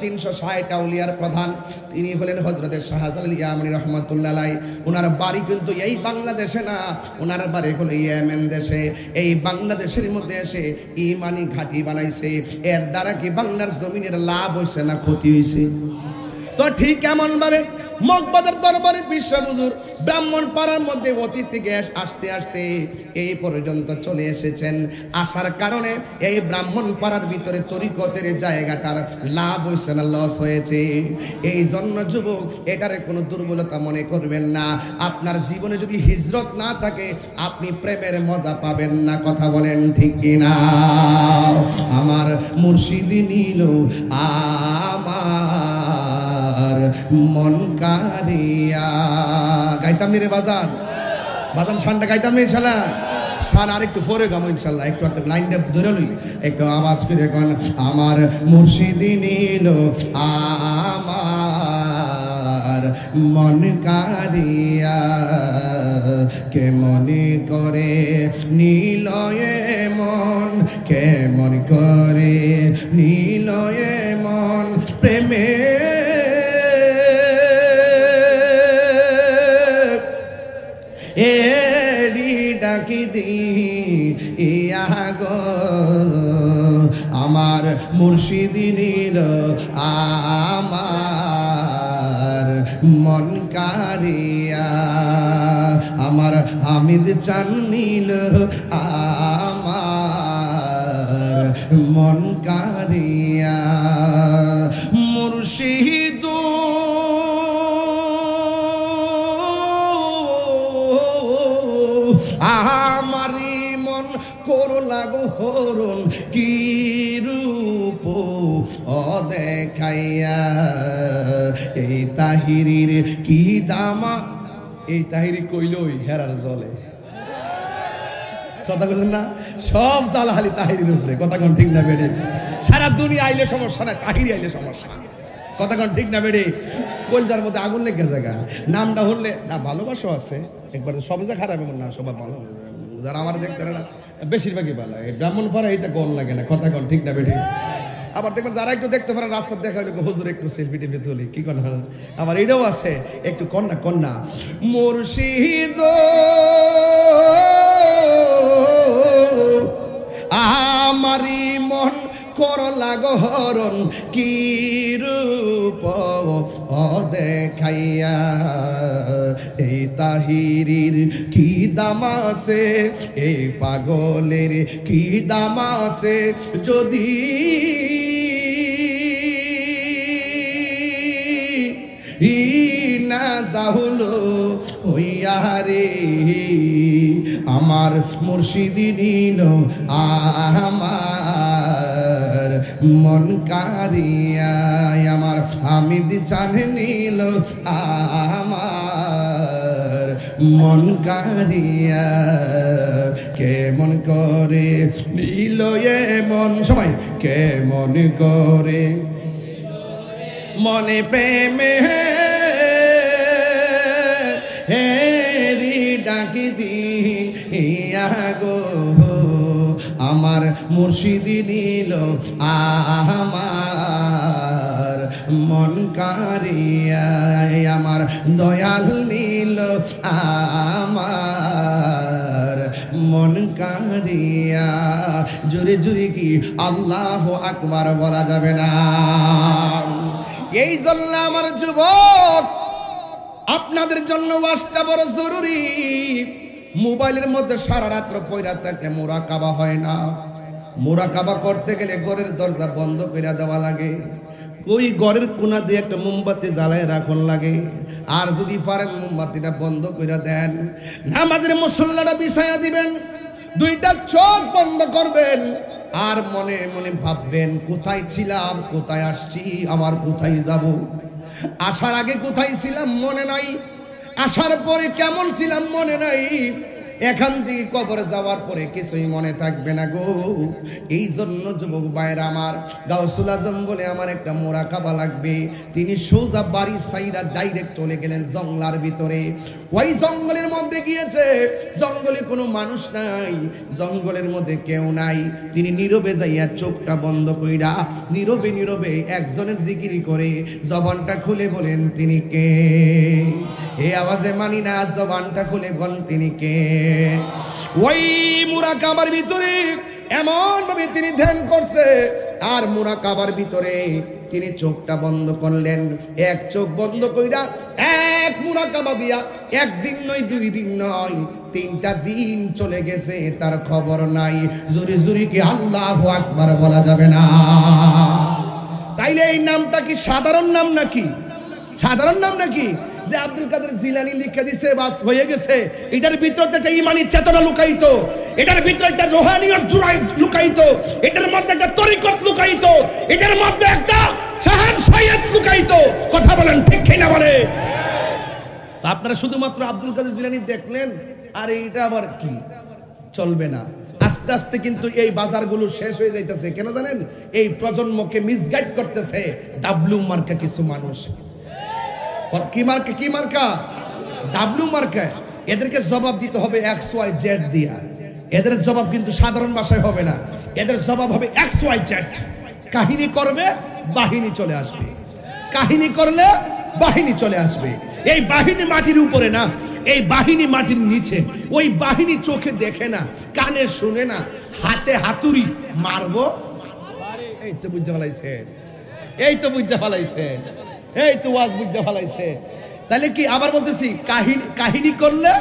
360টা উলিয়ার প্রধান তিনি হলেন হযরতে শাহজালাল ইয়ামানী রহমাতুল্লাহ আলাইহি। ওনার বাড়ি কিন্তু এই বাংলাদেশে না, ওনার বাড়ি হলো ইয়েমেন দেশে। এই বাংলাদেশের মধ্যে এসে ইমানি ঘাঁটি বানাইছে। এর দ্বারা কি বাংলার জমিনের লাভ হইছে না ক্ষতি হইছে? তো ঠিক এমন ভাবে মগবাজার দরবারের বিশ্ব হুজুর ব্রাহ্মণপাড়ার মধ্যে অতীত থেকে আসতে আসতে এই পর্যন্ত চলে এসেছেন। আসার কারণে এই ব্রাহ্মণপাড়ার ভিতরে তরিকতের জায়গাটার লাভ হয়েছে না লস হয়েছে? এই জন্য যুবক, এটারে কোনো দুর্বলতা মনে করবেন না। আপনার জীবনে যদি হিজরত না থাকে, আপনি প্রেমের মজা পাবেন না, কথা বলেন ঠিক কিনা? আমার মুর্শিদি নিল আমার মন কারিয়া। গাইতাম নি রে বাজান শানটা গাইতাম নি ইনশাল্লাহ। শান আর একটু পরে গামো ইনশাল্লাহ, একটু লাইনটা ধরে লই, একটু আওয়াজ করে গান। আমার মুর্শিদি নিল আমার মন কারিয়া, কে মনে করে নিল মন, কেমন করে নিল মন, প্রেমে ডাকি দিয়া গো আমার মুর্শিদ নীল আমার মন কারিয়া আমার হামিদ চান নীল আমার মন কারিয়া মুর্শিদ আমারি মন করলা গো হরণ কি রূপ ও দেখাইয়া এই তাহিরির কি দামা এই তাহিরি কইলই হেরার জলে কথা বলেন না সব জালাহালি তাহিরির উপরে কথা কোন ঠিক না বেড়ে সারা দুনিয়া আইলে সমস্যা না তাহিরি আইলে সমস্যা কথা কোন ঠিক না বেড়ে কলজার মধ্যে আগুন লেগে জায়গা নামটা হলে না ভালোবাসা আছে একবার সব যা খারাপ এমন না সবাই ভালো যারা আমার দেখতে না বেশিরভাগই ভালো এই ব্রাহ্মণ পাড়া এইটা কোন লাগে না কথা কোন ঠিক না বেড়ে আবার দেখবেন যারা একটু দেখতে পারেন রাস্তা দেখা হলে হুজুর একটু সেলফি টেলফি তুলি কি কোন আবার এটাও আছে একটু কন্যা কন্যা মুর্শিদ আমারি মন করলা গো হরণ কি রূপ ও দেখাইয়া এই তাহিরির কি দাম আছে এই পাগলের কি দাম আছে যদি না যাহলো হইয়া রে আমার মুর্শিদ নীল আমার মন কারিয়া আমার হামিদ চান নীল আমার মন কারিয়া কেমন করে নীল এ মন সবাই কেমন করে মনে প্রেমে হেরি ডাকি দিয়া গো আমার মুর্শিদ নীল আমার মন কারিয়া আমার দয়াল নীল আমার মন কারিয়া জোরে জোরে কি আল্লাহ আকবার বলা যাবে না এই জন্য আমার যুবক আপনাদের জন্য ওয়াজটা বড় জরুরি মোবাইলের মধ্যে সারা রাত পয়রা থাকলে মুরাকাবা হয় না মুরাকাবা করতে গেলে ঘরের দরজা বন্ধ করে দেওয়া লাগে ওই ঘরের কোণা দিয়ে একটা মোমবাতি জ্বালায় রাখুন লাগে আর যদি পারেন মোমবাতিটা বন্ধ করে দেন নামাজের মুসল্লাটা বিছায়া দিবেন দুইটা চোখ বন্ধ করবেন আর মনে মনে ভাববেন কোথায় ছিলাম কোথায় আসছি আবার কোথায় যাব আসার আগে কোথায় ছিলাম মনে নাই আসার পরে কেমন ছিলাম মনে নাই এখান থেকে কবরে যাওয়ার পরে কিছুই মনে থাকবে না গো এই জন্য যুবক ভাইরা আমার গাউসুল আজম বলে আমার একটা মুরাকাবা লাগবে তিনি সোজা বাড়ি সাইরা ডাইরেক্ট চলে গেলেন জঙ্গলার ভিতরে ওই জঙ্গলের মধ্যে গিয়েছে জঙ্গলে কোনো মানুষ নাই জঙ্গলের মধ্যে কেউ নাই তিনি নীরবে যাইয়া চোখটা বন্ধ কইরা নীরবে নীরবে একজনের জিকিরি করে জবানটা খুলে বলেন তিনি কে এই আওয়াজে মানি না জবানটা খুলে বলেন তিনি কে ওই মুরাকাবার ভিতরে এমন ভাবে তিনি ধ্যান করছে আর মুরাকাবার ভিতরে তিনি চোখটা বন্ধ করলেন এক চোখ বন্ধ কইরা এক মুরাকাবা দিয়া একদিন নয় দুই দিন নয় 3টা দিন চলে গেছে তার খবর নাই জোরে জোরে কি আল্লাহু আকবার বলা যাবে না তাইলে এই নামটা কি সাধারণ নাম নাকি সাধারণ নাম নাকি যে আব্দুল কাদের জিলানী লিখে দিছে বাস হয়ে গেছে এটার ভিতরে একটা ঈমানি চেতনা লুকায়িত এটার ভিতরে একটা রূহানিয়ত লুকায়িত এটার মধ্যে একটা তরিকত লুকায়িত এটার মধ্যে একটা শাহাদাত লুকায়িত কথা বলেন ঠিক কিনা বলে তো আপনারা শুধুমাত্র আব্দুল কাদের জিলানী দেখলেন আর এটা আবার কি চলবে না আস্তে আস্তে কিন্তু এই বাজারগুলো শেষ হয়ে যাইতেছে কেন জানেন এই প্রজন্মকে মিসগাইড করতেছে ডাব্লু মার্কা কিছু মানুষ কি মার্কা ডাব্লু মার্কা এদেরকে জবাব দিতে হবে XYZ দিয়া এদের জবাব কিন্তু সাধারণ ভাষায় হবে না এদের জবাব হবে XYZ কাহিনী করবে বাহিনী চলে আসবে কাহিনী করলে বাহিনী চলে আসবে এই বাহিনী মাটির উপরে না এই বাহিনী মাটির নিচে, ওই বাহিনী চোখে দেখে না, কানে শুনে না, হাতে হাতুড়ি মারবো। এই তো বুঝতে ফেলাইছে, এই তো বুঝতে ফেলাইছে, এই তো ওয়াজ বুঝতে ফেলাইছে। তাহলে কি আবার বলতেছি, কাহিনী করলে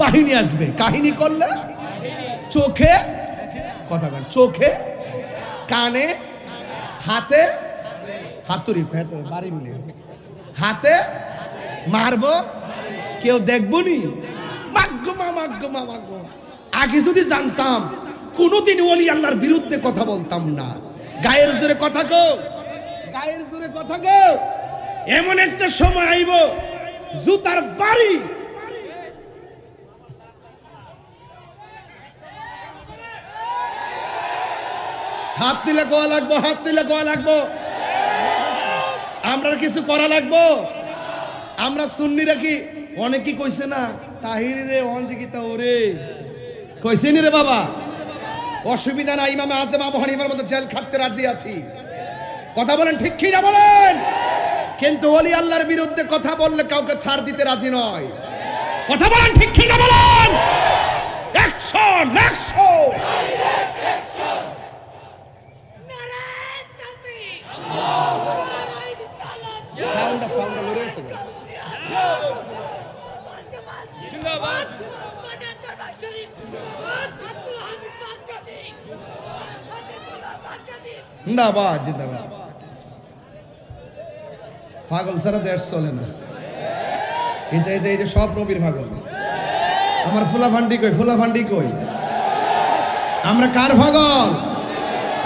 বাহিনী আসবে, কাহিনী করলে চোখে কথা বল, চোখে কানে হাতে হাতুড়ি, বাড়ি মিলে হাতে মারবো, কেউ দেখবো নি। আগে যদি জানতাম কোনদিন ওলি আল্লাহর বিরুদ্ধে কথা বলতাম না। গায়ের জোরে কথা গো, গায়ের জোরে কথা গো। এমন একটা সময় আইব জুতার বাড়ি, হাত দিলে গোয়া লাগবো, হাত দিলে গোয়া লাগবো। আমরা কিছু করা লাগবো। আমরা সুন্নিরা কি অনেকে কইছে না, তাহির রে অঞ্জিকিতা ওরে কইছে নি রে বাবা, অসুবিধা নাই, ইমাম আযম আবু হানিফার মতো জেল খাটতে রাজি আছি। কথা বলেন ঠিক কি না বলেন? কিন্তু ওলি আল্লাহর বিরুদ্ধে কথা বললে কাউকে ছাড় দিতে রাজি নয়। কথা বলেন ঠিক কি না বলেন? Action, action. সাউন্ড সাউন্ড লড়ে আছে জিন্দাবাদ, জিন্দাবাদ, জিন্দাবাদ। পাগল ছাড়া দেশ চলে না। এই যে সব নবীর পাগল। আমার ফুলা ফান্ডি কই, ফুলা ফান্ডি কই? আমরা কার পাগল?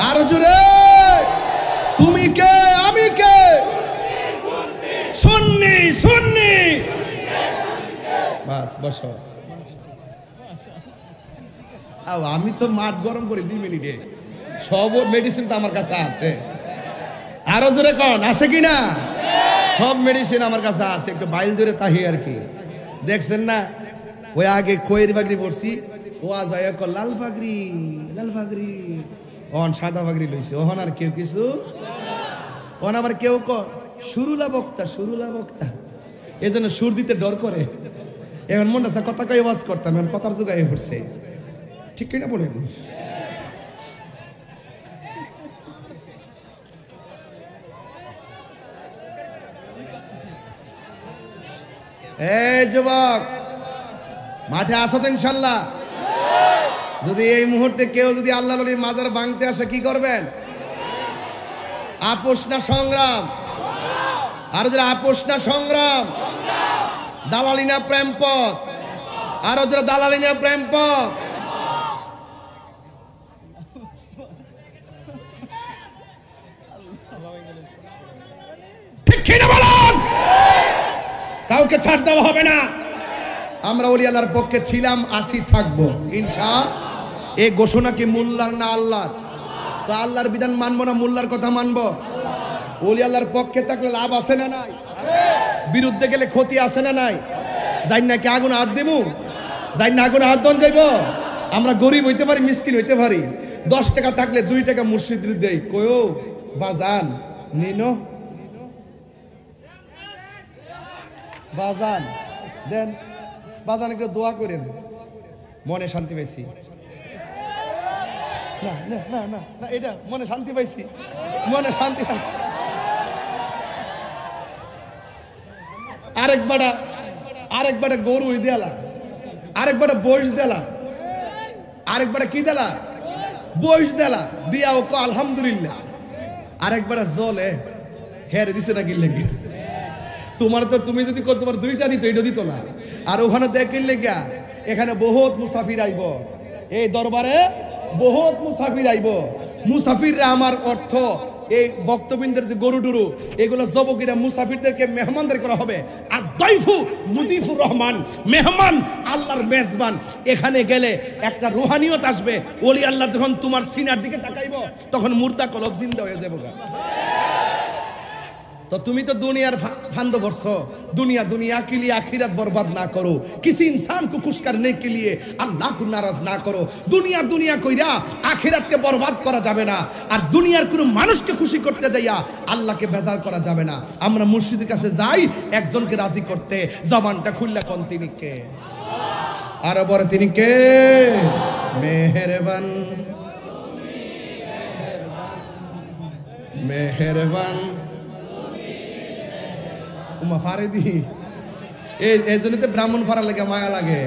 আরো জোরে, তুমি কে আমি কে? সুন্নি, সুন্নি। বাস বসো। আমি তো মাঠ গরম করে 2 মিনিটে, সব মেডিসিন তো আমার কাছে আছে। আরো জোরে কোন আছে কিনা? সব মেডিসিন আমার কাছে আছে, একটু বাইল জোরে তাহি আর কি। দেখছেন না ওই আগে খয়েরি পাগড়ি পড়ছি, ও আজ লাল পাগড়ি, লাল পাগড়ি, ওহন সাদা পাগড়ি লইছে। ওহন আর কেউ কিছু, ওহন আবার কেউ সুরুলা বক্তা, সুরুলা বক্তা, এই জন্য সুর দিতে ডর করে। এখন মনে আছে কথা কয়ে ওয়াজ করতাম, এখন কথার যোগায় পড়ছে। ঠিক কিনা বলেন? এই যুবক, মাঠে আসো তো ইনশাল্লাহ। যদি এই মুহূর্তে কেউ যদি আল্লাহ নবীর মাজার ভাঙতে আসে কি করবেন? আপোষ না সংগ্রাম? আর যারা আপোষ না সংগ্রাম, দালালি না প্রেম পথ, আরো যারা দালালি না প্রেম পথ। ঠিক কিনা বলুন? কাউকে ছাড় দেওয়া হবে না। আমরা ওলি আল্লাহর পক্ষে ছিলাম, আসি, থাকবো ইনশাআল্লাহ। এই ঘোষণা কি মোল্লার না আল্লাহর? তো আল্লাহর বিধান মানবো না মোল্লার কথা মানবো? ওলি আল্লাহর পক্ষে থাকলে লাভ আছে না নাই? বিরুদ্ধে গেলে ক্ষতি আছে না নাই? যাই না কি আগুন হাত দেবো? যাই না আগুন হাত দন যাইব? আমরা গরিব হইতে পারি, মিসকিন হইতে পারি, 10 টাকা থাকলে 2 টাকা মুর্শিদের দেই, কয়ও বাজান নিনো, বাজান দেন, বাজান একটু দোয়া করেন, মনে শান্তি পাইছি। না না না না না, এটা মনে শান্তি পাইছি, মনে শান্তি পাইছি। আরেকবারে গরু দেলা, আরেকবারে বয়স দেলা, আরেকবারে কি দেলা? বয়স দেলা দিয়া ও আলহামদুলিল্লাহ। আরেকবারে জলে হেরে দিছে না কিনলে কি? তোমার তো তুমি যদি তোমার 2টা দিত, এটা দিত না। আর ওখানে দেখলে গিয়া এখানে বহুত মুসাফির আইব, এই দরবারে বহুত মুসাফির আইব। মুসাফিররা আমার অর্থ এই বক্তবৃন্দের যে গরু ডুরু, এগুলো জবকিরা মুসাফিরদেরকে মেহমানদের করা হবে। আর দয়ফু মুদিফুর রহমান, মেহমান আল্লাহর মেজবান। এখানে গেলে একটা রুহানিয়ত আসবে। ওলি আল্লাহ যখন তোমার সিনার দিকে তাকাইব, তখন মুর্দা কলব জিন্দা হয়ে যাবে। तो तुम्ही तो दुनियार फांदो बरसो दुनिया दुनिया के लिए आखिरत बर्बाद ना करो किसी इंसान को खुश करने के लिए अल्लाह को नाराज ना करो दुनिया दुनिया কইরা आखिरत के बर्बाद करा যাবে না আর দুনিয়ার কোনো মানুষকে খুশি করতে যাইয়া আল্লাহকে বেজার করা যাবে না আমরা মুর্শিদের কাছে যাই একজনকে রাজি করতে জবানটা খুললা কোন তিনি কে আর বড় তিনি কে মেহেরবান মেহেরবান উমা ফারেদি এই জন্যতে ব্রাহ্মণ ফারা লাগে মায়া লাগে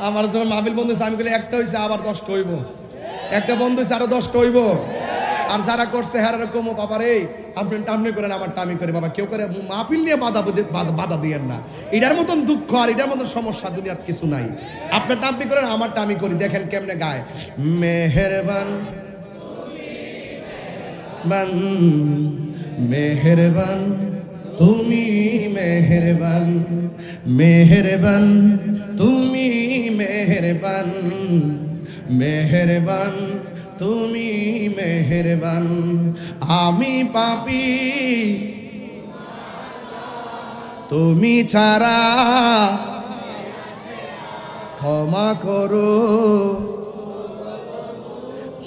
আমার যখন মাহফিল বন্ধ হয়েছে আমি বলি একটা হয়েছে আবার 10টা হইব একটা বন্ধ হয়েছে আরো 10টা হইব আর যারা করছে হ্যাঁ এরকম বাবা রে আপনি টামনে করেন আমার টামি করে বাবা কেউ করে মাহফিল নিয়ে বাধা দিয়েন না এটার মতন দুঃখ আর এটার মতন সমস্যা দুনিয়ার কিছু নাই আপনি টামনি করেন আমার টামি করি দেখেন কেমনে গায় মেহেরবান বান মেহেরবান তুমি মেহেরবান মেহেরবান তুমি মেহেরবান মেহেরবান তুমি মেহেরবান আমি পাপী তুমি ছাড়া ক্ষমা করো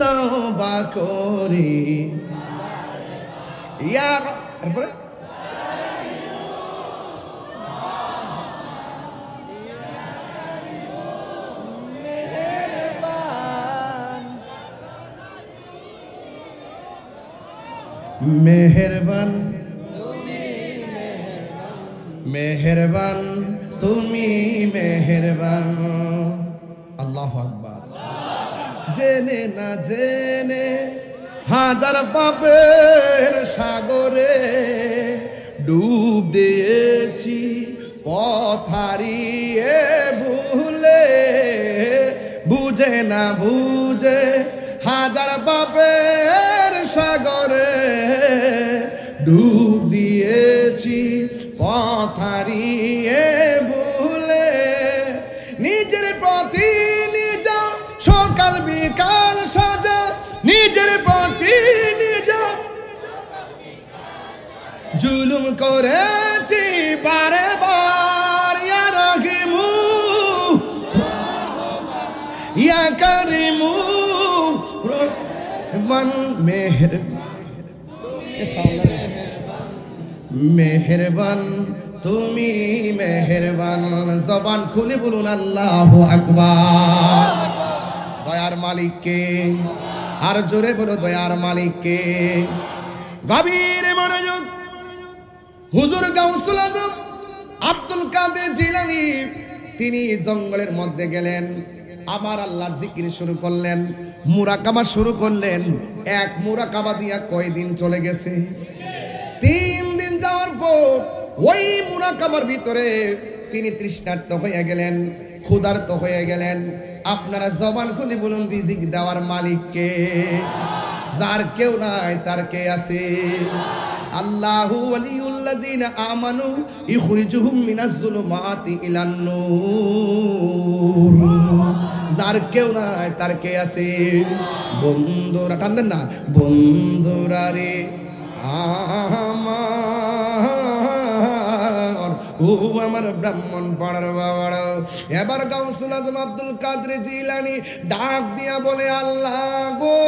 তওবা করি ইয়া এরপরে মেহেরবান মেহেরবান তুমি মেহেরবান আল্লাহু আকবার জেনে না জেনে হাজার পাপের সাগরে ডুব দিয়েছি পথ হারিয়ে ভুলে বুঝে না বুঝে হাজার পাপের সাগরে ডুব দিয়েছি পথ হারিয়ে ভুলে নিজের প্রতি নিজ সকাল বিকাল সাজা নিজের প্রতি নিজ জুলুম করেছি বারে বার ইয়া রহিমু ইয়া করিমু রহমান মেহেরবান তুমি মেহেরবান জবান খুলে বলুন আল্লাহু আকবার দয়ার মালিক কে আর জোরে বলো দয়ার মালিক কে গভীর মনোযোগ হুজুর গাউসুল আজম আব্দুল কাদের জিলানী তিনি জঙ্গলের মধ্যে গেলেন আবার আল্লাহর জিকির শুরু করলেন মুরাকাবা শুরু করলেন এক মুরাকাবা দিয়া কয়দিন চলে গেছে 3 দিন যাওয়ার পর ওই মুরাকাবার ভিতরে তিনি তৃষ্ণার্ত হয়ে গেলেন ক্ষুধার্ত হয়ে গেলেন আপনারা জবান খুলে বলুন রিজিক দেওয়ার মালিক কে যার কেউ নাই তার কে আছে আল্লাহু ওয়ালিউল্লাযিনা আমানু ইখরিজুহুম মিনাজ যুলুমাতি ইলান নূর যার কেউ নাই তার কে আছে বন্ধুরা টানদেন না বন্ধুরা রে আমার ও আমার ব্রাহ্মণ পাড়ার বাবার এবার গাউসুল আজম আব্দুল কাদের জিলানী ডাক দিয়া বলে আল্লাহ গো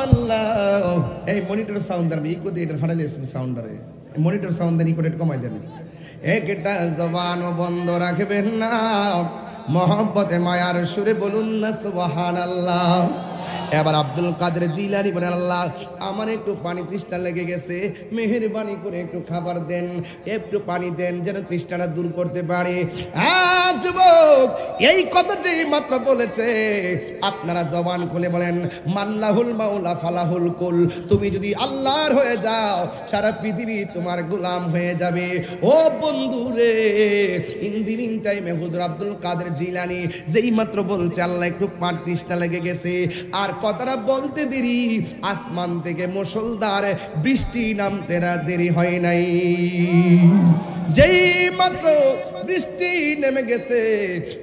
আল্লাহ এই মনিটর সাউন্ড আর ইকো দিয়ে এটা ফাটাইলেছেন সাউন্ডারে মনিটর সাউন্ড দেন ইকোটা কমাই দেন একটা জবান বন্ধ রাখবেন না মহব্বতে মায়ার সুরে বলুন না সুবহানাল্লাহ এবার আব্দুল কাদের জিলানী বলেন আল্লাহ আমার একটু পানি তৃষ্ণা লেগে গেছে মেহেরবানি করে একটু খাবার দেন একটু পানি দেন যেন তৃষ্ণাটা দূর করতে পারে যুবক এই কথা যেই মাত্র বলেছে আপনারা জবান খুলে বলেন মাল্লাহুল মাওলা ফালাহুল কুল তুমি যদি আল্লাহর হয়ে যাও সারা পৃথিবী তোমার গোলাম হয়ে যাবে ও বন্ধু রে ইন দি মিন টাইমে হুজুর আব্দুল কাদের জিলানী যেই মাত্র বলছে আল্লাহ একটু পানি তৃষ্ণা লেগে গেছে আর কথাটা বলতে দেরি আসমান থেকে মুষলধার বৃষ্টি নামতে দেরি হয় নাই যেই মাত্র বৃষ্টি নেমে গেছে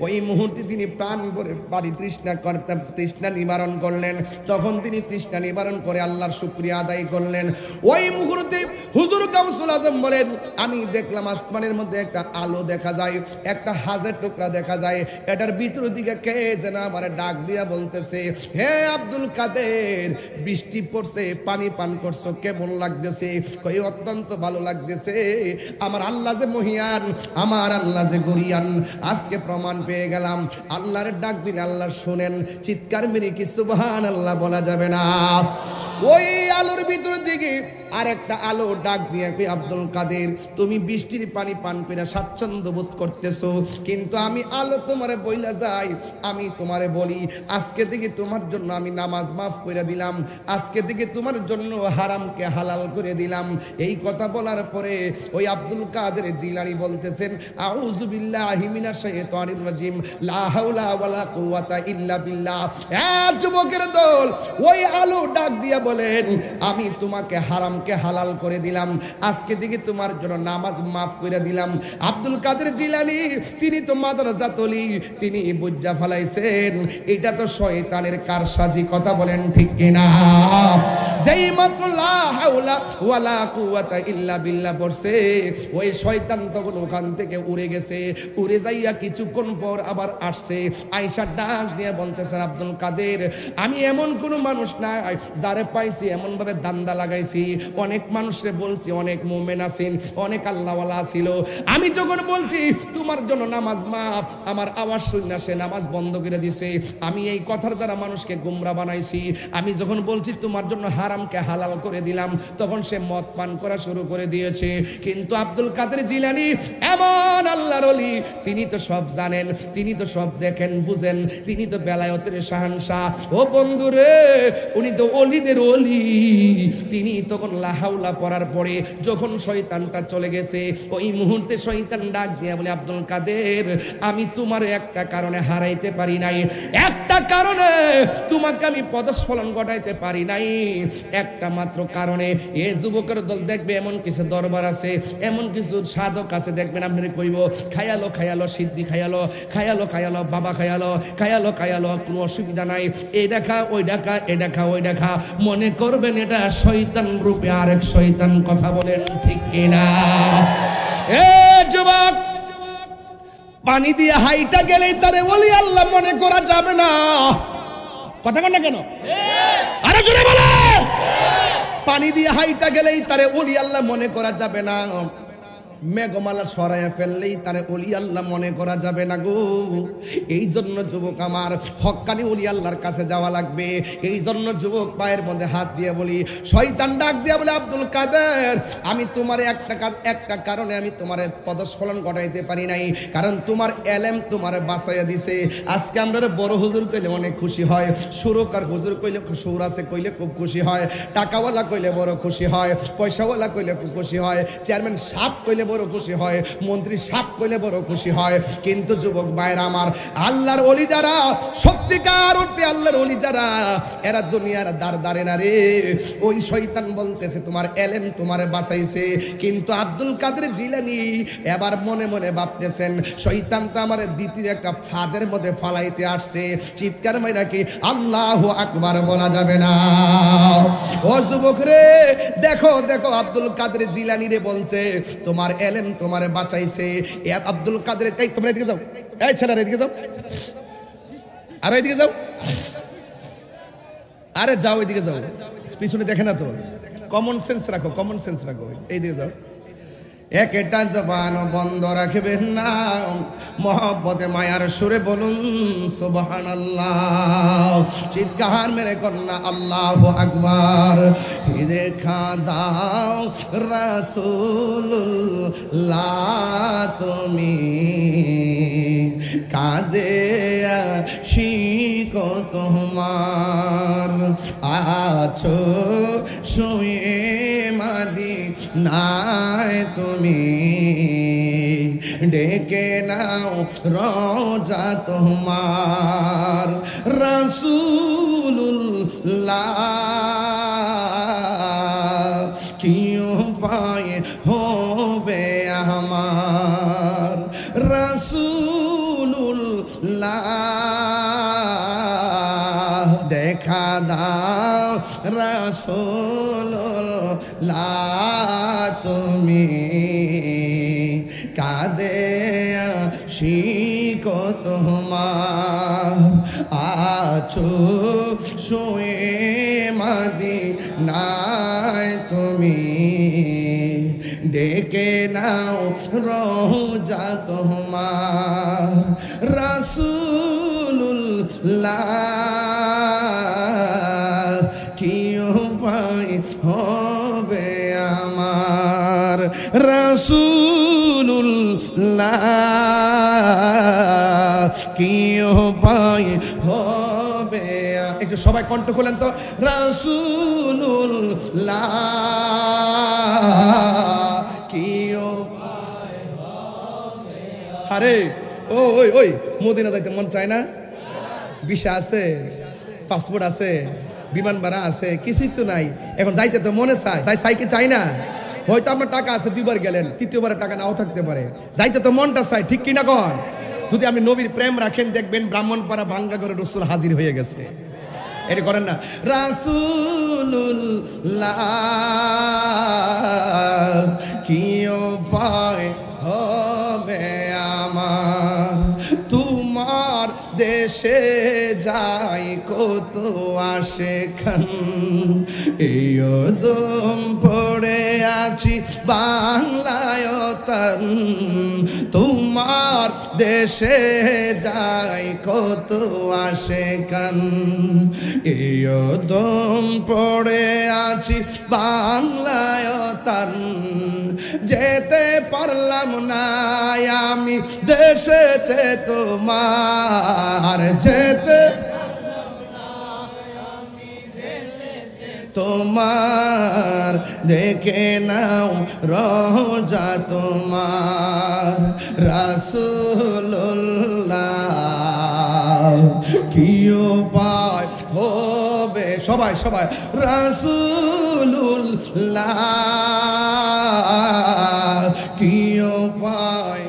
ওই মুহূর্তে তিনি প্রাণ ভরে বাড়ি তৃষ্ণা নিবারণ করলেন। তখন তিনি তৃষ্ণা নিবারণ করে আল্লাহর শুকরিয়া আদায় করলেন। ওই মুহূর্তে হুজুর গাউসুল আজম বলেন, আমি দেখলাম আসমানের মধ্যে একটা আলো দেখা যায়, একটা হাজের টুকরা দেখা যায়। এটার ভিতর দিকে কে যেন আমার ডাক দিয়া বলতেছে, হে আব্দুল কাদের, বৃষ্টি পড়ছে, পানি পান করছো, কেমন লাগতেছে? কই অত্যন্ত ভালো লাগতেছে। আমার আল্লাহ যে মহিয়ান, আমার আল্লাহ যে গরিয়ান, আজকে প্রমাণ পেয়ে গেলাম। আল্লাহর ডাক দিলে আল্লাহ শুনেন, চিৎকার মেরে কি সুবহানাল্লাহ বলা যাবে না? ওই আলোর ভিতর দিকে আরেকটা আলো ডাক দিয়ে, আব্দুল কাদের, তুমি বৃষ্টির পানি পান করে স্বাচ্ছন্দ্য বোধ করতেছো, কিন্তু আমি আলো তোমারে বইলা যাই, আমি তোমারে বলি, আজকে থেকে তোমার জন্য আমি নামাজ মাফ করে দিলাম, আজকে থেকে তোমার জন্য হারামকে হালাল করে দিলাম। এই কথা বলার পরে ওই আব্দুল কাদের জিলানী বলতেছেন, আউযু বিল্লাহি মিনাশ শাইতানির রাজিম, লা হাওলা ওয়ালা কুওয়াতা ইল্লা বিল্লাহ। যুবকের দল, ওই আলো ডাক দিয়া বলেন, আমি তোমাকে হারামকে হালাল করে দিলাম, আজকে থেকে তোমার জন্য নামাজ মাফ করে দিলাম। আব্দুল কাদের জিলানী তিনি তো মাদ্রাসাতলি, তিনি বুঝা ফেলাইছেন এটা তো শয়তানের কারসাজি। কথা বলেন ঠিক কিনা? যেই মাত্র লা হাওলা ওয়ালা কুওয়াতা ইল্লা বিল্লাহ পড়ছে, ওই শয়তান তখন ওখান থেকে উড়ে গেছে। উড়ে যাইয়া কিছুক্ষণ পর আবার আসছে, আয়েশা ডাক দিয়ে বলতেছেন, আব্দুল কাদের, আমি এমন কোন মানুষ নাই যারে পাইছি এমন ভাবে দান্দা লাগাইছি। অনেক মানুষরে বলছি, অনেক মুমিন আছেন, অনেক আল্লাহওয়ালা ছিল, আমি যখন বলছি তোমার জন্য নামাজ মাফ, আমার আওয়াজ শুনে সে নামাজ বন্ধ করে দিছে। আমি এই কথার দ্বারা মানুষকে গোমরা বানাইছি। আমি যখন বলছি তোমার জন্য হারামকে হালাল করে দিলাম, তখন সে মদ পান করা শুরু করে দিয়েছে। কিন্তু আব্দুল কাদের জিলানী এমন আল্লাহর ওলি, তিনি তো সব জানেন, তিনি তো সব দেখেন বুঝেন, তিনি তো বেলায়েতের শাহানশাহ। ও বন্ধুরে, উনি তো ওলিদের ওলি। তিনি তখন লা হাওলা পড়ার পরে যখন শয়তানটা চলে গেছে, ওই মুহূর্তে শয়তান ডাক দিয়ে বলে, আব্দুল কাদের, আমি তোমার একটা কারণে হারাইতে পারি নাই, একটা কারণে তোমাকে আমি পদস্খলন ঘটাইতে পারি নাই, একটা মাত্র কারণে। এ যুবকের দল দেখবে এমন কিছু দরবার আছে, এমন কিছু সাধক আছে, দেখবেন আপনি কইব, খায়ালো খায়ালো সিদ্ধি, খায়ালো খায়ালো খায়ালো বাবা, খায়ালো খায়ালো খায়ালো, কোনো অসুবিধা নাই, এই দেখা ওই দেখা, এ দেখা ওই দেখা, মনে করবেন এটা শয়তান রূপে আরেক শয়তান। কথা বলেন ঠিক কিনা? এ যুবক, পানি দিয়ে হাইটা গেলেই তারে ওলি আল্লাহ মনে করা যাবে না। কথা কন না কেন? আরে জোরে বলো। পানি দিয়ে হাইটা গেলেই তারে ওলি আল্লাহ মনে করা যাবে না। মেঘমালা সরাইয়া ফেললেই তারে ওলি আল্লাহ মনে করা যাবে না গো। এই জন্য যুবক আমার, হক্কানি ওলি আল্লাহর কাছে যাওয়া লাগবে। এই জন্য যুবক পায়ের মধ্যে হাত দিয়ে বলি, শয়তান ডাক দিয়া বলে, আব্দুল কাদের, আমি তোমার একটা কারণে আমি তোমার পদস্খলন ঘটাইতে পারি নাই, কারণ তোমার এলেম তোমার বাঁচাইয়া দিছে। আজকে আমরা বড় হুজুর কইলে অনেক খুশি হয়, সুরকার হুজুর কইলে, সুর আছে কইলে খুব খুশি হয়, টাকাওয়ালা কইলে বড় খুশি হয়, পয়সাওয়ালা কইলে খুব খুশি হয়, চেয়ারম্যান সাপ কইলে বড় খুশি হয়, মন্ত্রী সাপ কইলে বড় খুশি হয়। কিন্তু যুবক ভাইরা আমার, আল্লাহর ওলি যারা, সত্যিকার অর্থে আল্লাহর ওলি যারা, এরা দুনিয়ার দাঁড়ে না রে। ওই শয়তান বলতেছে তোমার এলেম তোমার বাঁচাইছে, কিন্তু আব্দুল কাদের জিলানী এবার মনে মনে ভাবতেছেন, শয়তান তো আমার দ্বিতীয় একটা ফাঁদের মধ্যে ফালাইতে আসছে। চিৎকার মাইরা কি আল্লাহু আকবার বলা যাবে না? ও যুবক রে, দেখো দেখো, আব্দুল কাদের জিলানী রে বলছে তোমার এলেম তোমার বাঁচাইছে। এ আব্দুল কাদের, এই তোমরা এদিকে যাও, এই ছেলেরা এদিকে যাও, আরে এদিকে যাও, আরে যাও এদিকে যাও, পিছনে দেখে না তো, কমন সেন্স রাখো, কমন সেন্স রাখো, এইদিকে যাও। একটা জবান বন্ধ রাখবেন না, মহব্বতে মায়ার সুরে বলুন সুবহানাল্লাহ। চিৎকার মেরে কন্যা আল্লাহু আকবার। দেখা দাও রাসূলুল্লাহ তুমি, কাঁদে শিকো তোমার, আছো শুয়ে মাদিনায় তুমি, ডেকে নাও রোজা তোমার, রাসূলুল্লাহ কি উপায় হবে আমার আমার রাসূলুল্লাহ দেখা দাও রাসূলুল্লাহ তুমি কাঁদে আশিক তোমার আছো শুয়ে মদিনায় তুমি ডেকে নাও রোজা তোমার রাসূলুল্লাহ কি উপায় হবে আমার রাসূলুল্লাহ কি উপায় হবে একটু সবাই কণ্ঠ খোলেন তো রাসূলুল্লাহ কি উপায় হবে আরে ওই ওই মদিনা যাইতে মন চায় না ভিসা আছে পাসপোর্ট আছে বিমান ভাড়া আছে কিছুই তো নাই এখন যাইতে তো মনে চায় চাই কি চাই না হয়তো আপনার টাকা আছে দুইবার গেলেন তৃতীয়বারের টাকা নাও থাকতে পারে যাইতে তো মনটা চাই ঠিক কিনা কন যদি আপনি নবীর প্রেম রাখেন দেখবেন ব্রাহ্মণপাড়া ভাঙ্গা করে রাসূল হাজির হয়ে গেছে এটা করেন না রাসূলুল্লাহ কি উপায় হবে আমার তোমার দেশে যাই কত আসে খান এই দম পড়ে আছি বাংলায় তান তোমার দেশে যাই কত আসে কান এই দম পড়ে আছি বাংলায় তান যেতে পারলাম না আমি দেশেতে তোমার যেতে তোমার দেখে নাও রোজা তোমার রাসূলুল্লাহ কি উপায় হবে সবাই সবাই রাসূলুল্লাহ কি উপায়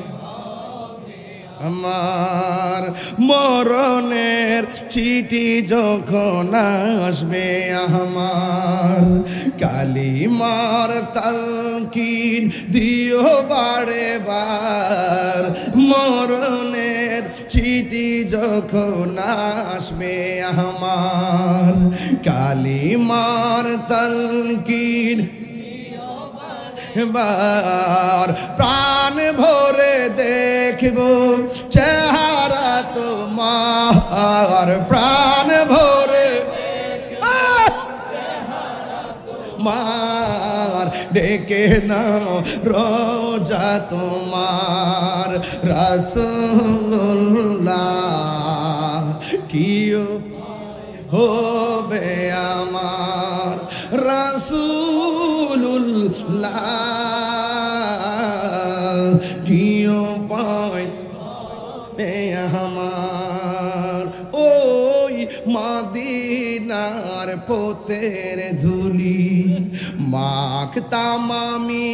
আমার মরণের চিঠি যখন আসবে আমার কালিমার তালকিন দিও বারে বার মরণের চিঠি যখন আসবে আমার কালিমার তালকিন বার প্রাণ ভরে দেখব চেহারা তোমার প্রাণ ভরে মার ডেকে নাও রোজা তোমার রাসূলুল্লাহ কি হবে আমার রাসূলুল্লাহ কি উপায় আমার ওই মদিনার পোতের ধুলি মাখতাম আমি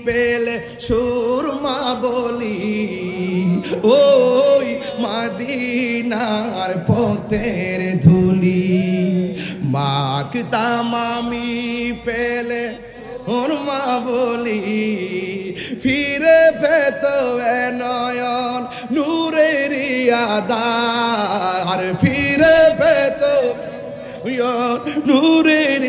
পেলে সুরমা বলি ওই মদিনার পোতের ধুলি মাখতাম আমি পেলে সুরমা বলি ফিরে পেত নয়ন নূরের আদার ফিরে পেত নূরের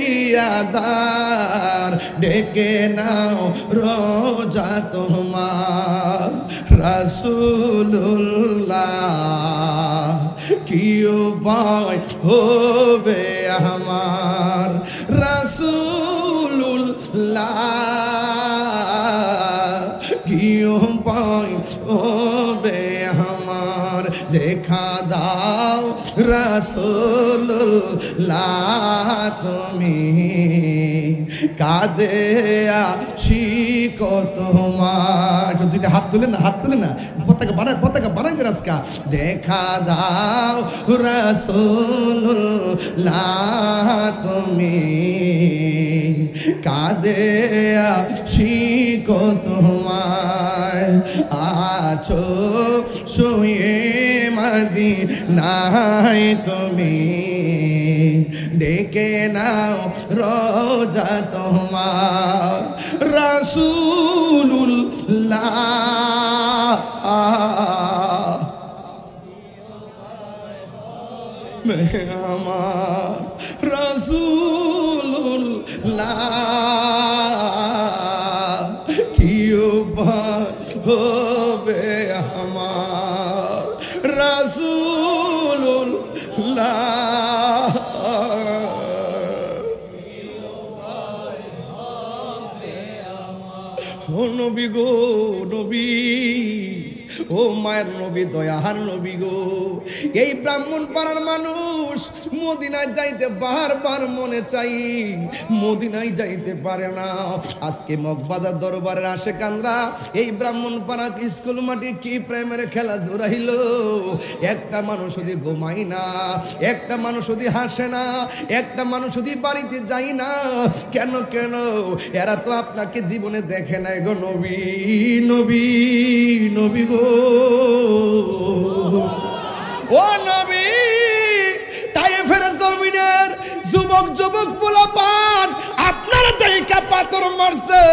আদার ডেকে নাও রোজা তোমার রাসূলুল্লাহ কি উপায় হবে আমার রাসূলুল্লাহ কি উপায় হবে আমার দেখা দাও রাসূলুল্লাহ তুমি কাঁদে আশিক তোমার দুইটা হাত তুলে না পতাকা বানাইতে রাস্কা দেখা দাও রাসূলুল্লাহ তুমি কাঁদে আশিক তোমায় আছো শুয়ে মদিনায় তুমি ডেকে নাও রোজা তোমার রাসূলুল্লাহ আমার রাসূলুল্লাহ কি হবে আমার রাসূলুল্লাহ ও নবী গো নবী ও মায়ের নবী দয়ার নবী গো এই ব্রাহ্মণ পাড়ার মানুষ মদিনায় যাইতে বারবার মনে চাই মদিনায় যাইতে পারে না আজকে মগবাজার দরবারের আশেকানরা এই ব্রাহ্মণ পাড়া স্কুল মাঠে কি প্রেমের খেলা জোড়াইল একটা মানুষ যদি ঘুমাই না একটা মানুষ যদি হাসে না একটা মানুষ যদি বাড়িতে যাই না কেন কেন এরা তো আপনাকে জীবনে দেখে নাই গো নবী নবী নবী গো ও নবী তায়েফের জমিনের যুবক যুবক পোলাপান আপনারা তাইকা পাথর মারছে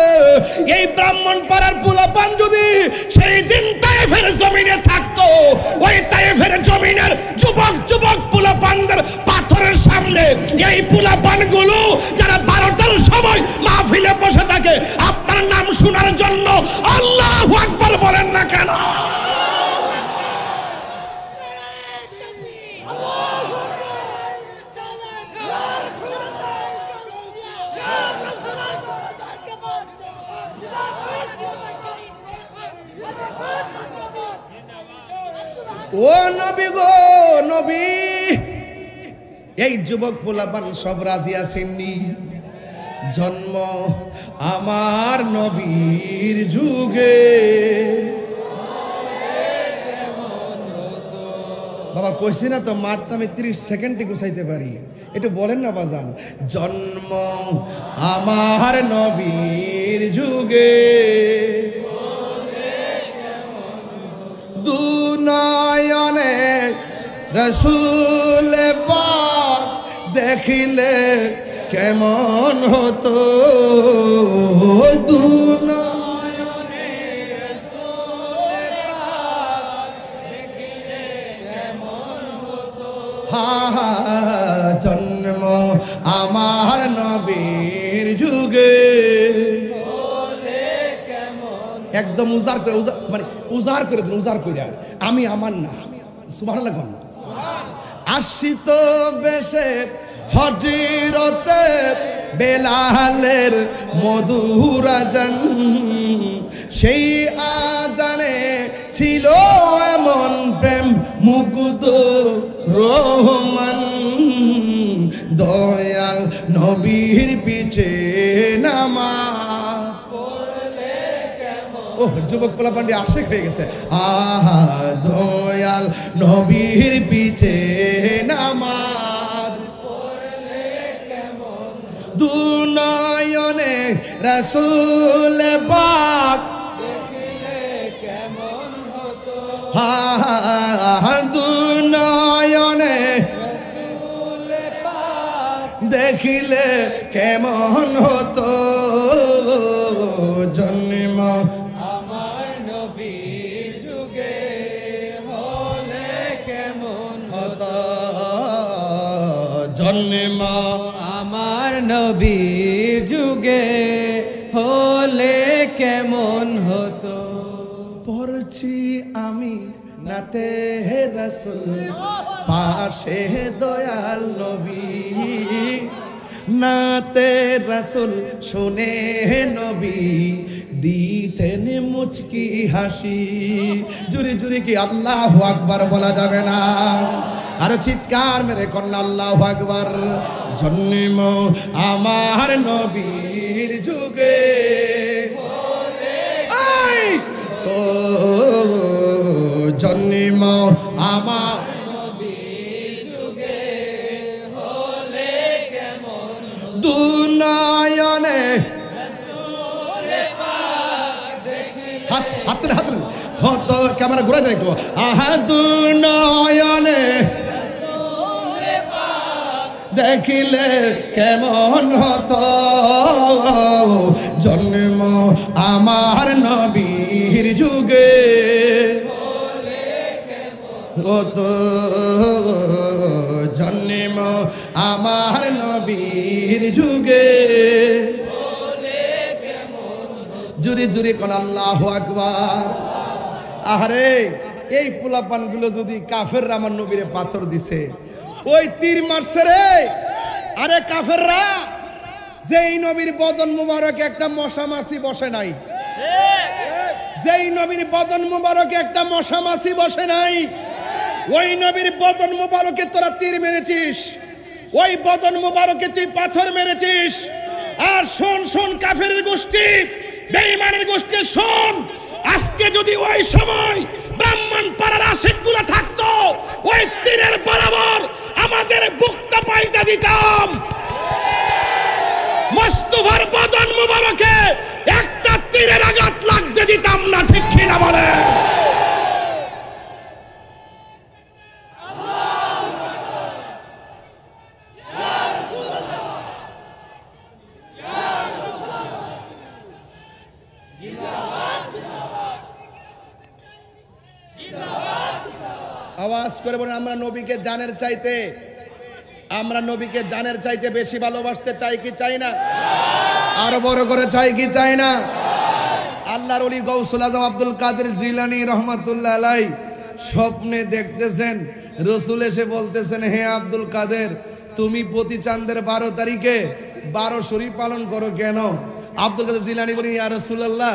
এই ব্রাহ্মণ পাড়ার পোলাপান যদি সেই দিন তায়েফের জমিনে থাকতো ওই তায়েফের জমিনের যুবক যুবক পোলাপানদের পাথরের সামনে এই পোলাপানগুলো যারা 12টার সময় মাহফিলে বসে থাকে আপনার নাম শোনার জন্য আল্লাহু আকবার বলেন না কেন ও নবী গো নবী এই যুবক পোলাপান সব রাজি আছেননি জন্ম আমার নবীর যুগে বাবা কইছি না তো মারতে আমি 30 সেকেন্ডে গুছাইতে পারি একটু বলেন না বাজান জন্ম আমার নবীর যুগে দুনয়নে রাসূল পাক দেখিলে কেমন হতো দুনয়নে রাসূল পাক দেখিলে কেমন হতো হা জন্ম আমার নবীর যুগে একদম উজাড় করে মানে উজাড় করে দিন উজাড় করে আমি আমার না সুবহানাল্লাহ কোন আশিত বেশে হযরতে বেলালের মধুর আজান সেই আজানে ছিল এমন প্রেম মুগ্ধ রহমান দয়াল নবীর পিছে নামাজ ও যুবক পোলাপান্ডি আশেক হয়ে গেছে আহা দয়াল নবীর পিছে নামাজ পড়লে কেমন দুনয়নে রাসূল পাক দেখিলে কেমন হতো হা দুনয়নে রাসূল পাক দেখিলে কেমন হতো জন্ম জন্ম আমার নবীর যুগে হলে কেমন হতো পড়ছি আমি নাতে রাসূল পাশে দয়াল নবী নাতে রাসূল শুনে নবী দিতেন মুচকি হাসি জুরি জুরি কি আল্লাহু আকবার বলা যাবে না আর চিৎকার মেরে কন্যা আল্লাহু আকবার জন্ম আমার নবীর যুগে তো জন্ম আমার নবীর যুগে হলে কেমন দুনয়নে আপনারা ঘুরে দেন একটু। আহা দু নয়নে দেখিলে কেমন হতো জন্ম আমার নবীর যুগে হতো জন্ম আমার নবীর যুগে জুরি জুরি কোন আল্লাহু আকবার। আরে এই পোলাপানগুলো যদি কাফেররা আমার নবীরে পাথর দিছে, ওই তীর মারছে রে। আরে কাফেররা যেই নবীর বদন মুবারকে একটা মশা মাছি বসে নাই, যেই নবীর বদন মুবারকে একটা মশা মাছি বসে নাই, ওই নবীর বদন মুবারকে তোরা তীর মেরেছিস, ওই বদন মুবারকে তুই পাথর মেরেছিস। আর শোন শোন কাফেরের গোষ্ঠী, বেঈমানের গোষ্ঠী শোন, আজকে যদি ওই সময় ব্রাহ্মণ পাড়ার আশিকগুলো থাকতো, ওই তীরের বরাবর আমাদের বুকটা পাইতে দিতাম। মুস্তাফার বদন মুবারকে একটা তীরের আঘাত লাগতে দিতাম না, ঠিক কি না বলে? আওয়াজ করে বলেন, আমরা নবীকে জানের চাইতে, আমরা নবীকে জানের চাইতে বেশি ভালোবাসতে চাই কি চাই না? আরো বড় করে চাই কি চাই না? আল্লাহর ওলি গৌসুল আজম আব্দুল কাদের জিলানী রহমাতুল্লাহ আলাই স্বপ্নে দেখতেছেন রসুল এসে বলতেছেন, হে আব্দুল কাদের, তুমি প্রতি চাঁদের 12 তারিখে 12 শরীফ পালন করো কেন? আব্দুল কাদের জিলানী বলেন, ইয়া রাসূলুল্লাহ,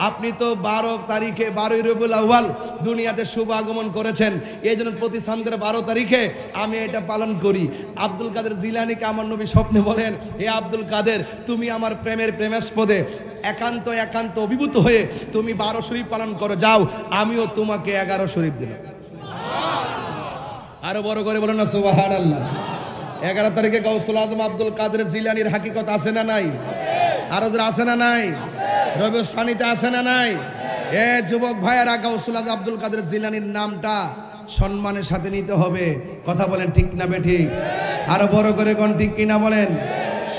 আপনি তো 12 তারিখে 12 রবিউল আউয়াল দুনিয়াতে শুভ আগমন করেছেন, এই জন্য প্রতি চাঁদের 12 তারিখে আমি এটা পালন করি। আব্দুল কাদের জিলানীকে আমার নবী স্বপ্নে বলেন, হে আব্দুল কাদের, তুমি আমার প্রেমের প্রেমাস্পদে একান্ত একান্ত অভিভূত হয়ে তুমি 12 শরীফ পালন করো, যাও আমিও তোমাকে 11 শরীফ দিলাম। আরো বড় করে বলেন না সুবহানাল্লাহ। 11 তারিখে গৌসুল আজম আব্দুল কাদের জিলানীর হাকিকত আছে না নাই? আরো আছে না নাই? রবিউল সানিতে আছে না নাই? এ যুবক ভাইয়েরা, গৌসুল আজম আব্দুল কাদের জিলানীর নামটা সম্মানের সাথে নিতে হবে। কথা বলেন ঠিক না বেঠিক? আরো বড় করে কোন ঠিক কিনা বলেন?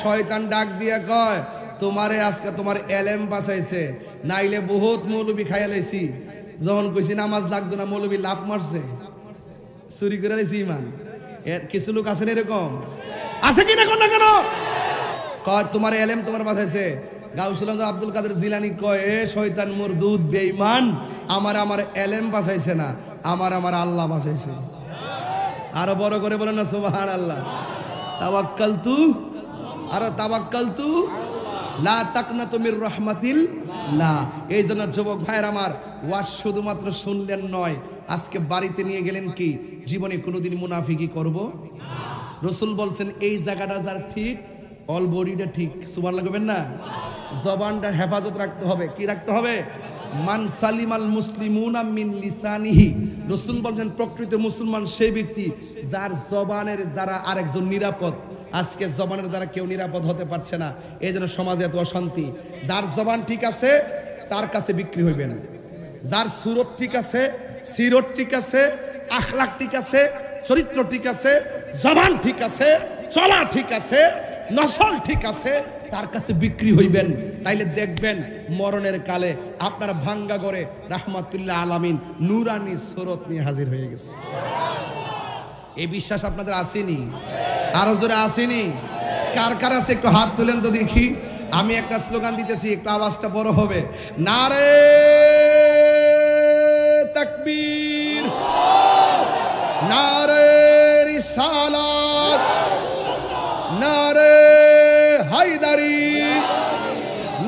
শয়তান ডাক দিয়ে কয়, তোমারে আজকে তোমার এলেম বাঁচাইছে, নাইলে বহুত মৌলবি খাইয়া লাইছি। যখন কইছি নামাজ লাগতো না, মৌলবি লাভ মারছে, চুরি করে লাইছি ইমান। এর কিছু লোক আছেন এরকম, আছে কিনা কোন না কেন? কয় তোমার এলেম তোমার বাঁচাইছে। গাউসুল আজম আব্দুল কাদের জিলানী কয়, এ শয়তান মুরদুদ বেঈমান, আমার এলেম বাঁচাইছে না, আমার আল্লাহ বাঁচাইছে। আরো বড় করে বলেন না সুবহানাল্লাহ। তাওয়াক্কালতু, আরো তাওয়াক্কালতু লা তাকনাতু মির রাহমাতিল্লাহ। এই জন্য যুবক ভাইয়ের আমার, ওয়াজ শুধুমাত্র শুনলেন নয়, আজকে বাড়িতে নিয়ে গেলেন কি জীবনে কোনোদিন মুনাফিকি করব না। রসুল বলছেন, এই জায়গাটা যার ঠিক, অল বডিটা ঠিক। সুবহানাল্লাহ কইবেন না? জবানটা হেফাজত রাখতে হবে। কি রাখতে হবে? মান সালিমাল মুসলিমুনা মিন লিসানিহি। রসুল বলছেন, প্রকৃত মুসলমান সেই ব্যক্তি যার জবানের দ্বারা আরেকজন নিরাপদ। আজকে জবানের দ্বারা কেউ নিরাপদ হতে পারছে না, এই জন্য সমাজে এত অশান্তি। যার জবান ঠিক আছে তার কাছে বিক্রি হইবে না। যার সুরত ঠিক আছে, সিরত ঠিক আছে, আখলাক ঠিক আছে, চরিত্র ঠিক আছে, জবান ঠিক আছে, চলা ঠিক আছে, নসল ঠিক আছে, তার কাছে বিক্রি হইবেন। তাইলে দেখবেন মরণের কালে আপনার ভাঙ্গা করে রাহমাতুল্লাহ আলামিন নুরানি সুরত নিয়ে হাজির হয়ে গেছে। এই বিশ্বাস আপনাদের আসেনি? আরো জোরে আসেনি? কার কার আছে একটু হাত তুলেন তো দেখি। আমি একটা স্লোগান দিতেছি, একটু আওয়াজটা বড় হবে। নারে তাকবীর, নারে রিসালাত, নারে হায়দারি,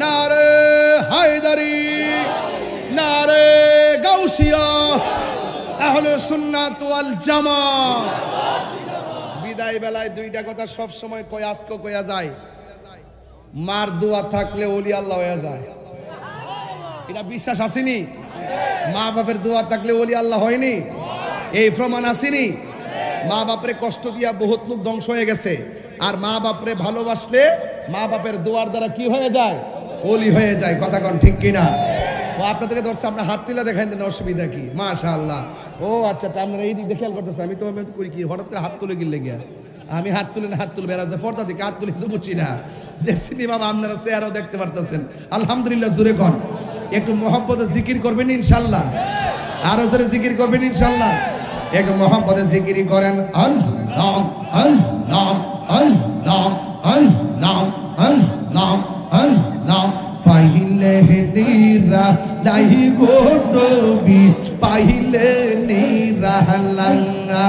নারে হায়দারি, নারে গাউসিয়া, আহলে সুন্নাত ওয়াল জামাত। বিদায় বেলায় দুইটা কথা সব সময় কয়, আজকে কয়া যায়, মার দোয়া থাকলে ওলি আল্লাহ হয়ে যায়। এটা বিশ্বাস আসেনি? মা বাপের দোয়া থাকলে ওলি আল্লাহ হয়নি? এই প্রমাণ আসেনি? মা বাপরে কষ্ট দিয়া বহুত লোক ধ্বংস হয়ে গেছে। আর মা বাপরে ভালোবাসলে মা বাপের দোয়ার দ্বারা কি হয়ে যায়? ওলি হয়ে যায়। কথা কোন ঠিক কিনা? ও আপনাদেরকে ধরছে, আপনার হাত তুলে দেখাই দেন, অসুবিধা কি? মাশাআল্লাহ। ও আচ্ছা, তা আপনারা এই দিক দিয়ে খেয়াল করতেছেন। আমি তো করি কি, হঠাৎ করে হাত তুলে গিলে গিয়া আমি হাত তুলে না, হাত তুলে বেড়া যায় পর্দা দিকে হাত তুলে তো বুঝছি না। দেখছিনি বাবা, আপনারা চেহারাও দেখতে পারতেছেন। আলহামদুলিল্লাহ, জোরে কর। একটু মহব্বতে জিকির করবেন ইনশাল্লাহ, আরো জোরে জিকির করবেন ইনশাল্লাহ। একটু মহব্বতে জিকির করেন। আল্লাহ আল্লাহ আল্লাহ আল্লাহ আল্লাহ আল্লাহ। পাইলে নিরা লাই গো নবী, পাইলে নিরা লাঙ্গা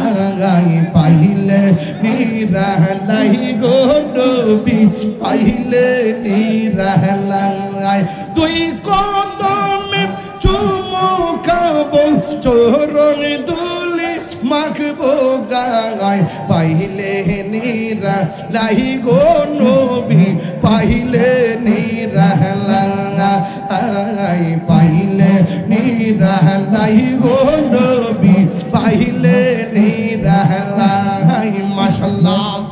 আগাই, পাইলে নিরা লাই গো নবী, পাইলে নিরা লাঙ্গাই। তুই কদমে চুমু খাবো, চরণ দুলি মাখবো গায়, পাইলে নিরা লাই গো নবী, পাইলে নিরা লাঙ্গাই, পাইলে নিরা লাই গো নবী, পাইলে নিরা লাই। মাশাআল্লাহ।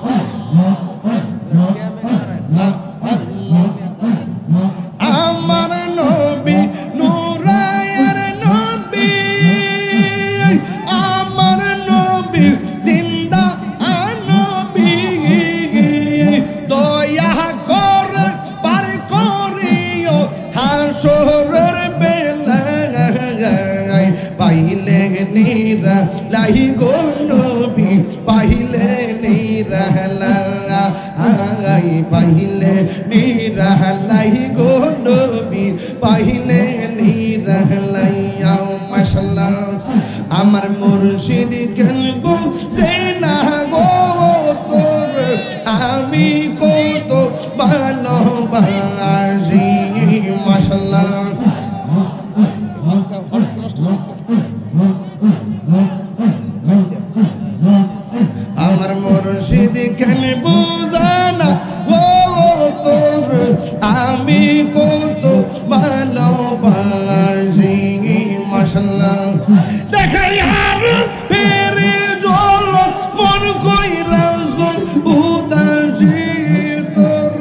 আমার নবী নূরায়ের নবী, আমার নবী জিন্দা নবী, দয়া করে পার করিও হাসরের বেলায়, পাইলে নিরা লাই গো নবী, পাইলে নিরা লাই, পাইলে নিরা লাই গো নবী, পাইলে নিরা লাই। মাশাআল্লাহ। আমার মুর্শিদ কেন বুঝে না গো তোর, আমি কত ভালোবাসি। মাশাআল্লাহ। আমার মুর্শিদ কেন বুঝে না গো তোর, আমি কত ভালোবাসি। মাশাআল্লাহ। দেখাই আর ফেরে জল মন কইরা উদাসী তোর,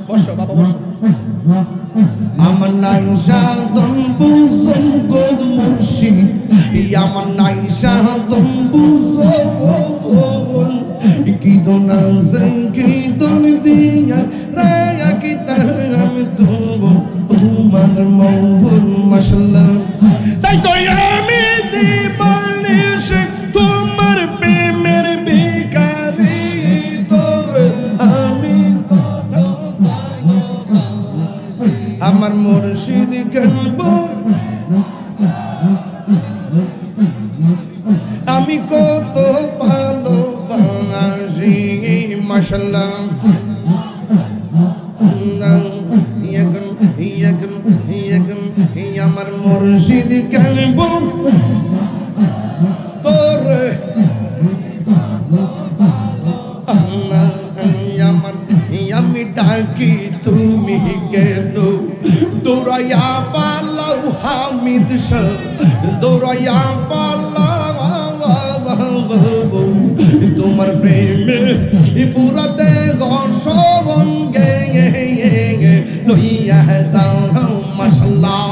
বসো বাবা বসো। আমার নাই সাধন বুঝন গো মুর্শিদ, আমার নাই সাধন বুঝন, কি দোনা কি দন দিয়া রায়া কি তাম তোমার মৌন। মাশাআল্লাহ। তাই তো আমি দিবানিশ তোমার প্রেমের ভিখারি তোর, আমি আমার মুর্শিদ কেনব, আমি কত ভালোবাসি। মাশাআল্লাহ। আমার মুর্শিদ কেনব তোর, আমি ডাকি তুমি কেন, দৌড়াইয়া পালাও হামিদ শাহ, দৌড়াইয়া পালাও তোমার প্রেমে পুরা দেহ সঙ্গে লইয়া যাও। মাশাআল্লাহ।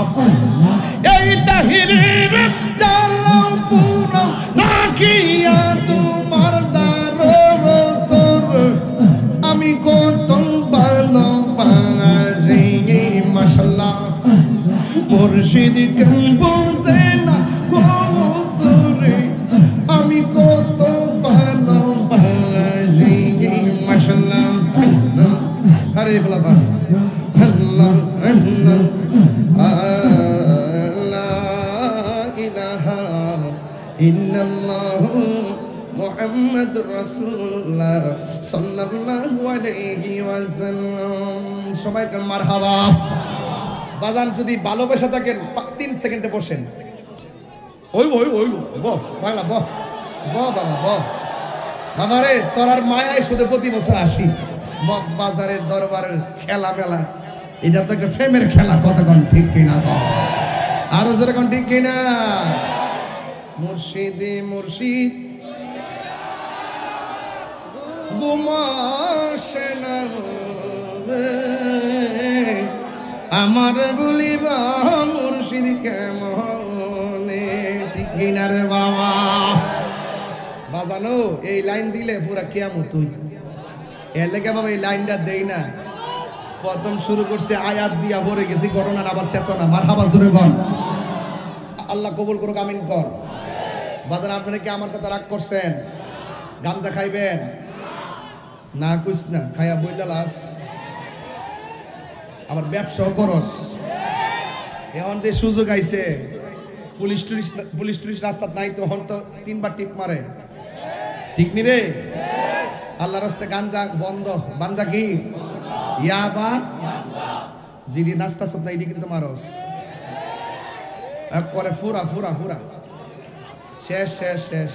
এই তাহিরের চালাও পুরো রাখিয়া তোমার দার তোর, আমি কত ভালোবাসি। মাশাআল্লাহ। মুর্শিদ কেন বুঝে না গো তোরে, আমি কত ভালোবাসি। মাশাআল্লাহ। আরে ফলাফা আল্লাহ আল্লাহ আল্লাহ ইলাহা ইল্লাল্লাহ মুহাম্মাদুর রাসূলুল্লাহ সাল্লাল্লাহু আলাইহি ওয়াসাল্লাম। সবাই কাল মারহাবা। বাজান যদি ভালোবাসা থাকেন 3 সেকেন্ডে বসেন। ওই ওই ওই বহ বাংলা বহ বহ বাবা বহ। বাবারে তোর আর মায়ায় শুধু প্রতি বছর আসি। বাজারের দরবারের খেলা মেলা, এটা তো একটা প্রেমের খেলা, কতক্ষণ ঠিক কিনা? আরো জোরে কোন ঠিক কিনা? মুর্শিদে মুর্শিদ গুমাশে না আমার বলিবা মুর্শিদ কেমনে, ঠিক কিনা রে বাবা? বাজানো এই লাইন দিলে পুরা কিয়ামত হই। এর লেগে বাবা এই লাইনটা দেই না, প্রথম শুরু করছে আয়াত দিয়া ভরে গেছি ঘটনার আবার চেতনা। মারহাবা জোরে বল। আল্লাহ কবুল করুক, আমিন কর। বাজার আপনারা কি আমার কথা রাগ করছেন? গাঞ্জা খাইবেন না? কইস না, খাইয়া বইলা লাস আবার ব্যবসাও করস। এখন যে সুযোগ আইছে, পুলিশ টুলিশ রাস্তাত নাই, তখন তো 3 বার টিপ মারে, ঠিক নি রে? আল্লাহ রাস্তায় গাঞ্জা বন্ধ, বাঞ্জা কি ইয়াবা জিডি নাস্তা সব নাই, কিন্তু মারস এক করে ফুরা ফুরা ফুরা শেষ শেষ শেষ।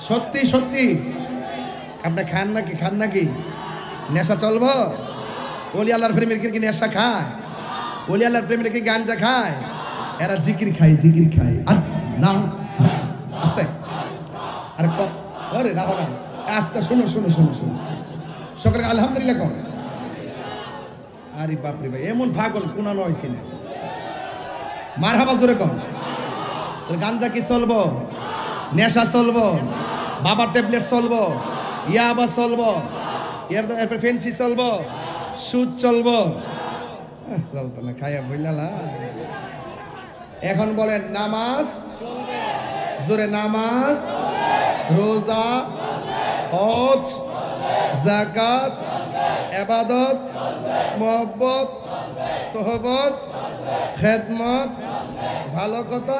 সত্যি সত্যি আপনি খান নাকি? খান নাকি? নেশা চলবো? ওলি আল্লাহর প্রেমের কি নেশা খায়? ওলি আল্লাহর প্রেমের কি গাঞ্জা খায়? এরা জিকির খায়, জিকির খায়। আর না আস্তে, আরে আরে রাখো না, আস্তে শোনো শোনো শোনো শোনো। সকালে আলহামদুলিল্লাহ কর। আরে বাপরে ভাই, এমন পাগল কোনা নয় ছিলেন। মারহাবা জোরে কর। গাঞ্জা কি চলবো? নেশা চলবো? বাবার ট্যাবলেট চলবো? ইয়াবা চলবো? এরপর ফেন্সি চলবো? সুদ চলবো? চলতো না, খাইয়া বইলা। এখন বলেন নামাজ জোরে, নামাজ, রোজা, হজ, যাকাত, ইবাদত, মুহাব্বত, সোহবত, খেদমত, ভালো কথা